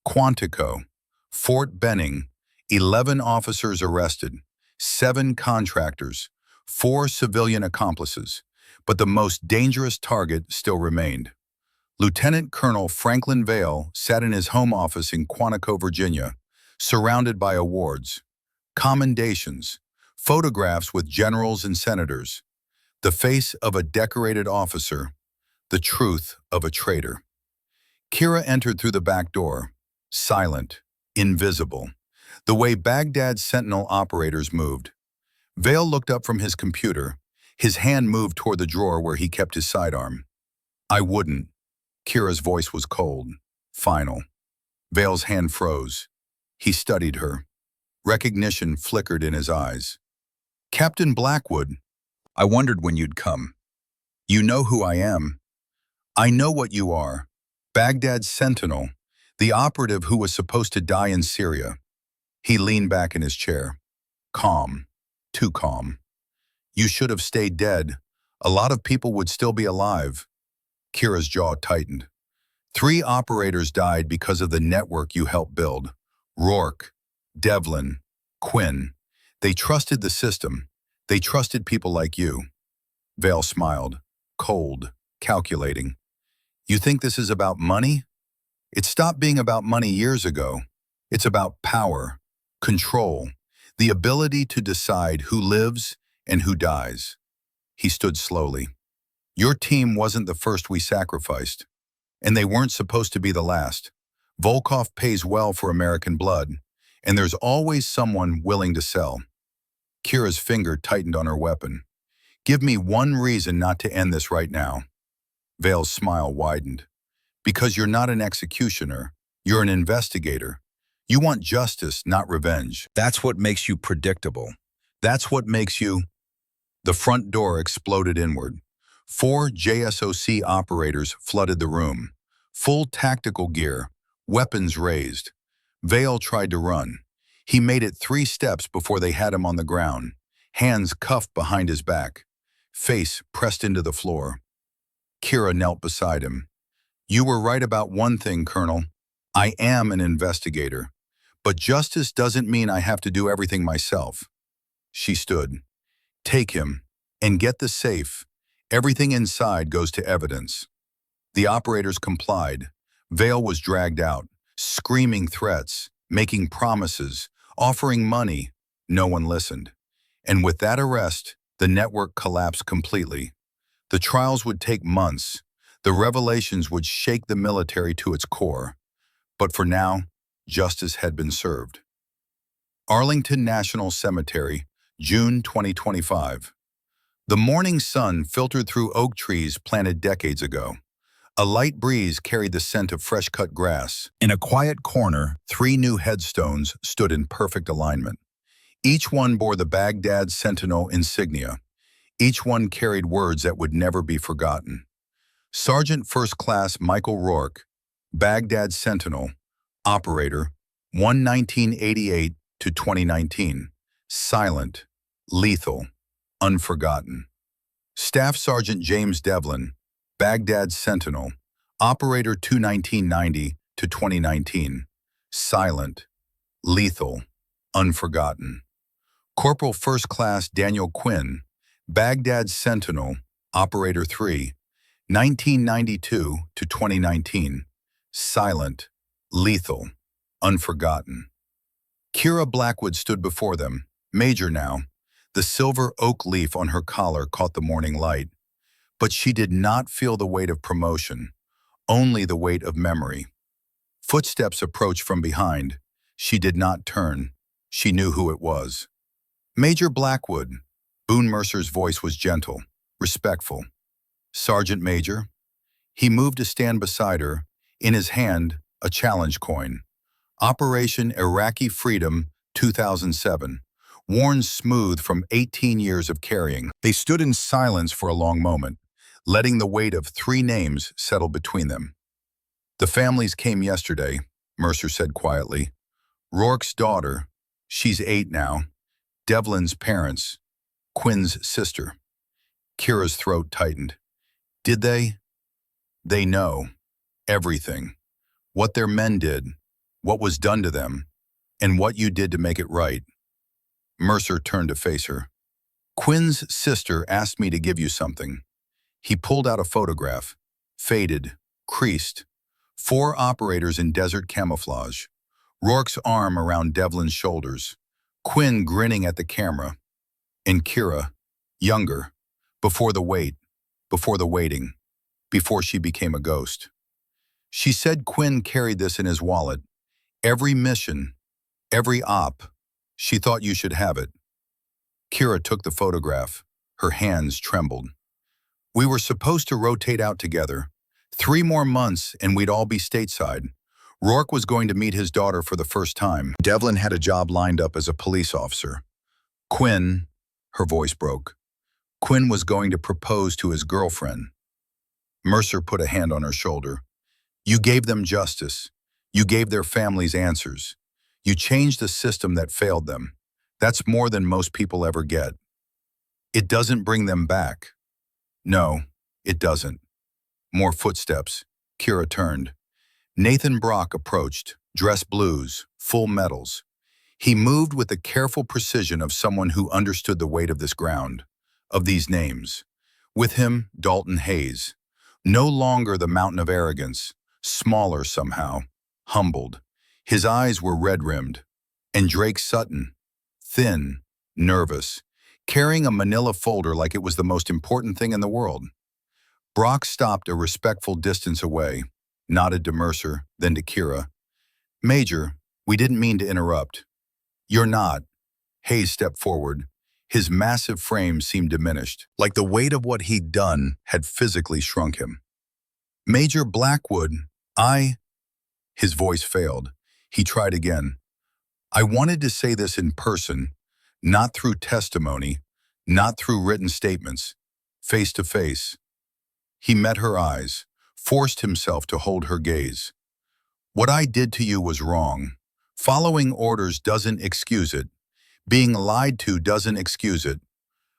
Quantico, Fort Benning, 11 officers arrested, 7 contractors, 4 civilian accomplices, but the most dangerous target still remained. Lieutenant Colonel Franklin Vale sat in his home office in Quantico, Virginia, surrounded by awards, commendations, photographs with generals and senators, the face of a decorated officer, the truth of a traitor. Kira entered through the back door, silent, invisible, the way Baghdad's Sentinel operators moved. Vale looked up from his computer. His hand moved toward the drawer where he kept his sidearm. I wouldn't. Kira's voice was cold, final. Vale's hand froze. He studied her. Recognition flickered in his eyes. Captain Blackwood, I wondered when you'd come. You know who I am. I know what you are. Baghdad's Sentinel, the operative who was supposed to die in Syria. He leaned back in his chair. Calm. Too calm. You should have stayed dead. A lot of people would still be alive. Kira's jaw tightened. 3 operators died because of the network you helped build. Rourke, Devlin, Quinn. They trusted the system. They trusted people like you. Vale smiled, cold, calculating. You think this is about money? It stopped being about money years ago. It's about power, control, the ability to decide who lives and who dies. He stood slowly. Your team wasn't the first we sacrificed, and they weren't supposed to be the last. Volkov pays well for American blood, and there's always someone willing to sell. Kira's finger tightened on her weapon. Give me one reason not to end this right now. Vale's smile widened. Because you're not an executioner, you're an investigator. You want justice, not revenge. That's what makes you predictable. That's what makes you... The front door exploded inward. 4 JSOC operators flooded the room. Full tactical gear, weapons raised. Vale tried to run. He made it 3 steps before they had him on the ground, hands cuffed behind his back, face pressed into the floor. Kira knelt beside him. "You were right about one thing, Colonel. I am an investigator. But justice doesn't mean I have to do everything myself." She stood. "Take him, and get the safe. Everything inside goes to evidence." The operators complied. Vale was dragged out, screaming threats, making promises, offering money. No one listened. And with that arrest, the network collapsed completely. The trials would take months. The revelations would shake the military to its core. But for now, justice had been served. Arlington National Cemetery, June 2025. The morning sun filtered through oak trees planted decades ago. A light breeze carried the scent of fresh-cut grass. In a quiet corner, 3 new headstones stood in perfect alignment. Each one bore the Baghdad Sentinel insignia. Each one carried words that would never be forgotten. Sergeant First Class Michael Rourke, Baghdad Sentinel, Operator, 1988 to 2019. Silent, lethal, unforgotten. Staff Sergeant James Devlin, Baghdad Sentinel, Operator 1990 to 2019. Silent, lethal, unforgotten. Corporal First Class Daniel Quinn, Baghdad Sentinel, Operator 3, 1992 to 2019. Silent, lethal, unforgotten. Kira Blackwood stood before them, Major now. The silver oak leaf on her collar caught the morning light. But she did not feel the weight of promotion, only the weight of memory. Footsteps approached from behind. She did not turn. She knew who it was. "Major Blackwood." Boone Mercer's voice was gentle, respectful. "Sergeant Major." He moved to stand beside her, in his hand, a challenge coin. Operation Iraqi Freedom 2007, worn smooth from 18 years of carrying. They stood in silence for a long moment, letting the weight of 3 names settle between them. "The families came yesterday," Mercer said quietly. "Rourke's daughter, she's 8 now. Devlin's parents, Quinn's sister." Kira's throat tightened. "Did they?" "They know. Everything. What their men did, what was done to them, and what you did to make it right." Mercer turned to face her. "Quinn's sister asked me to give you something." He pulled out a photograph, faded, creased. 4 operators in desert camouflage. Rourke's arm around Devlin's shoulders. Quinn grinning at the camera. And Kira, younger, before the wait, before the waiting, before she became a ghost. She said Quinn carried this in his wallet. Every mission, every op, she thought you should have it. Kira took the photograph. Her hands trembled. "We were supposed to rotate out together. 3 more months and we'd all be stateside. Rourke was going to meet his daughter for the first time. Devlin had a job lined up as a police officer. Quinn," her voice broke, "Quinn was going to propose to his girlfriend." Mercer put a hand on her shoulder. "You gave them justice. You gave their families answers. You changed the system that failed them. That's more than most people ever get. It doesn't bring them back." "No, it doesn't." More footsteps. Kira turned. Nathan Brock approached, dress blues, full medals. He moved with the careful precision of someone who understood the weight of this ground, of these names. With him, Dalton Hayes. No longer the mountain of arrogance, smaller somehow, humbled. His eyes were red-rimmed. And Drake Sutton, thin, nervous, carrying a manila folder like it was the most important thing in the world. Brock stopped a respectful distance away, nodded to Mercer, then to Kira. "Major, we didn't mean to interrupt." "You're not." Hayes stepped forward. His massive frame seemed diminished, like the weight of what he'd done had physically shrunk him. "Major Blackwood, His voice failed. He tried again. "I wanted to say this in person, not through testimony, not through written statements, face to face." He met her eyes, forced himself to hold her gaze. What I did to you was wrong. Following orders doesn't excuse it. Being lied to doesn't excuse it.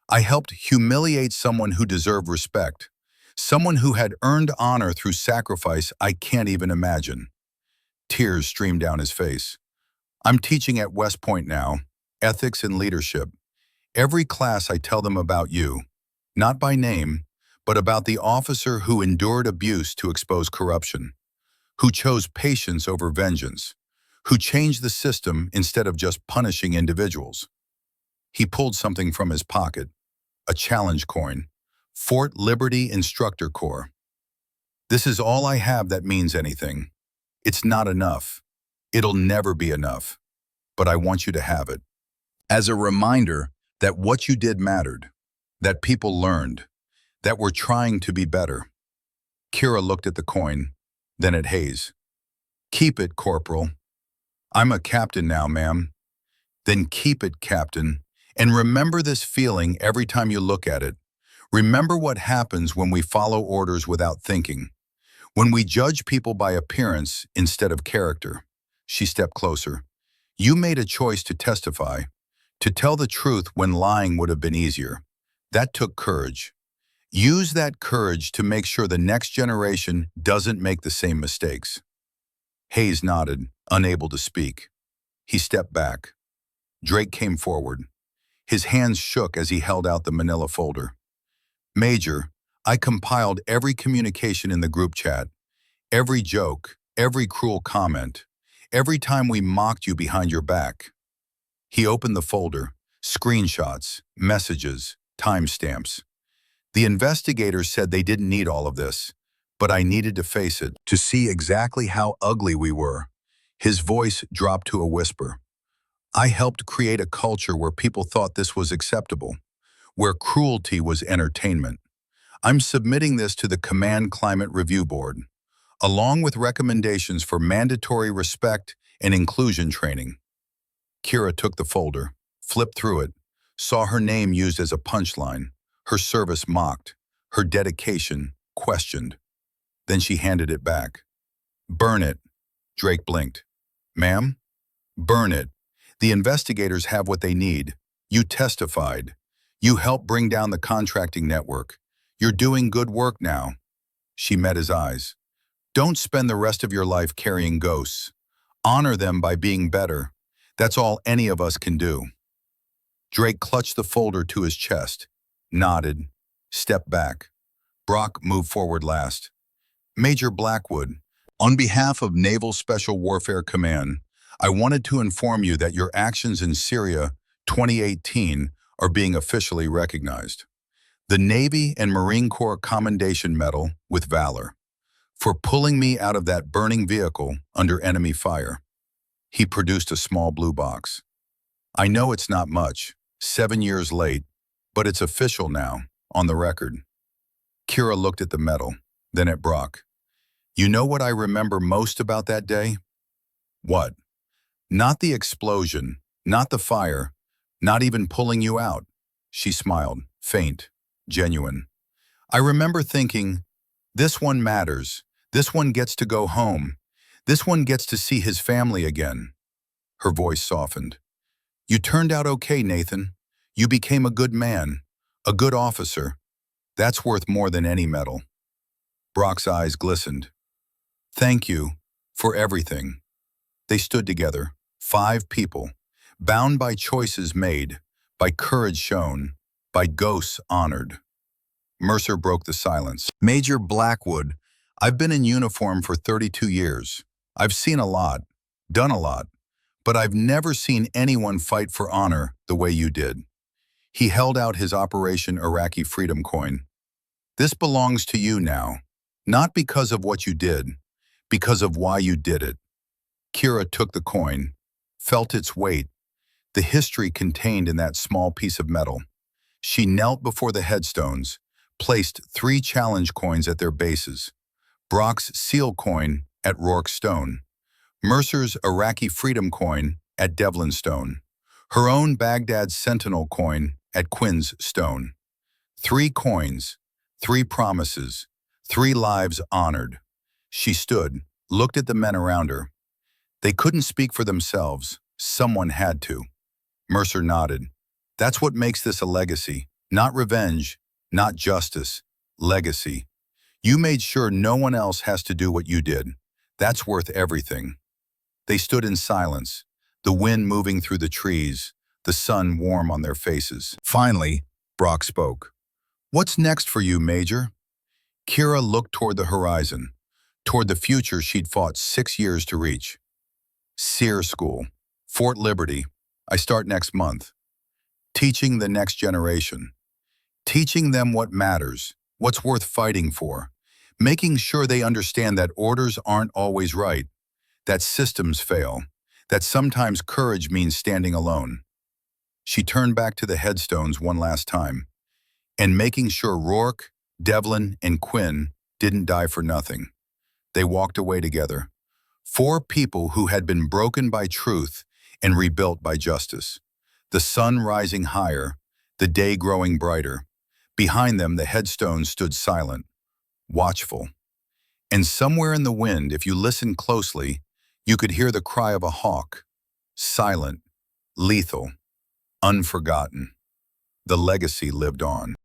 I helped humiliate someone who deserved respect, someone who had earned honor through sacrifice I can't even imagine. Tears streamed down his face. I'm teaching at West Point now, ethics and leadership. Every class I tell them about you, not by name, but about the officer who endured abuse to expose corruption, who chose patience over vengeance, who changed the system instead of just punishing individuals. He pulled something from his pocket, a challenge coin, Fort Liberty Instructor Corps. This is all I have that means anything. It's not enough. It'll never be enough. But I want you to have it. As a reminder that what you did mattered, that people learned, that we're trying to be better. Kira looked at the coin, then at Hayes. Keep it, Corporal. I'm a captain now, ma'am. Then keep it, Captain. And remember this feeling every time you look at it. Remember what happens when we follow orders without thinking. When we judge people by appearance instead of character. She stepped closer. You made a choice to testify, to tell the truth when lying would have been easier. That took courage. Use that courage to make sure the next generation doesn't make the same mistakes. Hayes nodded, unable to speak. He stepped back. Drake came forward. His hands shook as he held out the manila folder. Major, I compiled every communication in the group chat, every joke, every cruel comment, every time we mocked you behind your back. He opened the folder, screenshots, messages, timestamps. The investigators said they didn't need all of this, but I needed to face it, to see exactly how ugly we were. His voice dropped to a whisper. I helped create a culture where people thought this was acceptable, where cruelty was entertainment. I'm submitting this to the Command Climate Review Board, along with recommendations for mandatory respect and inclusion training. Kira took the folder, flipped through it, saw her name used as a punchline, her service mocked, her dedication questioned. Then she handed it back. Burn it, Drake blinked. Ma'am? Burn it. The investigators have what they need. You testified. You helped bring down the contracting network. You're doing good work now. She met his eyes. Don't spend the rest of your life carrying ghosts. Honor them by being better. That's all any of us can do. Drake clutched the folder to his chest, nodded, stepped back. Brock moved forward last. Major Blackwood, on behalf of Naval Special Warfare Command, I wanted to inform you that your actions in Syria 2018 are being officially recognized. The Navy and Marine Corps Commendation Medal with Valor for pulling me out of that burning vehicle under enemy fire. He produced a small blue box. I know it's not much, 7 years late, but it's official now, on the record. Kira looked at the medal, then at Brock. You know what I remember most about that day? What? Not the explosion, not the fire, not even pulling you out. She smiled, faint, genuine. I remember thinking, this one matters. This one gets to go home. This one gets to see his family again. Her voice softened. You turned out okay, Nathan. You became a good man, a good officer. That's worth more than any medal. Brock's eyes glistened. Thank you for everything. They stood together, 5 people, bound by choices made, by courage shown, by ghosts honored. Mercer broke the silence. Major Blackwood, I've been in uniform for 32 years. I've seen a lot, done a lot, but I've never seen anyone fight for honor the way you did. He held out his Operation Iraqi Freedom coin. This belongs to you now, not because of what you did, because of why you did it. Kira took the coin, felt its weight, the history contained in that small piece of metal. She knelt before the headstones, placed 3 challenge coins at their bases. Brock's seal coin at Rourke Stone, Mercer's Iraqi Freedom coin at Devlin Stone, her own Baghdad Sentinel coin at Quinn's Stone. 3 coins, 3 promises, 3 lives honored. She stood, looked at the men around her. They couldn't speak for themselves. Someone had to. Mercer nodded. That's what makes this a legacy. Not revenge, not justice. Legacy. You made sure no one else has to do what you did. That's worth everything. They stood in silence, the wind moving through the trees, the sun warm on their faces. Finally, Brock spoke. What's next for you, Major? Kira looked toward the horizon, toward the future she'd fought 6 years to reach. SEER School, Fort Liberty. I start next month. Teaching the next generation. Teaching them what matters, what's worth fighting for. Making sure they understand that orders aren't always right, that systems fail, that sometimes courage means standing alone. She turned back to the headstones one last time, and making sure Rourke, Devlin, and Quinn didn't die for nothing. They walked away together. 4 people who had been broken by truth and rebuilt by justice. The sun rising higher, the day growing brighter. Behind them, the headstones stood silent, watchful. And somewhere in the wind, if you listened closely, you could hear the cry of a hawk. Silent, lethal, unforgotten. The legacy lived on.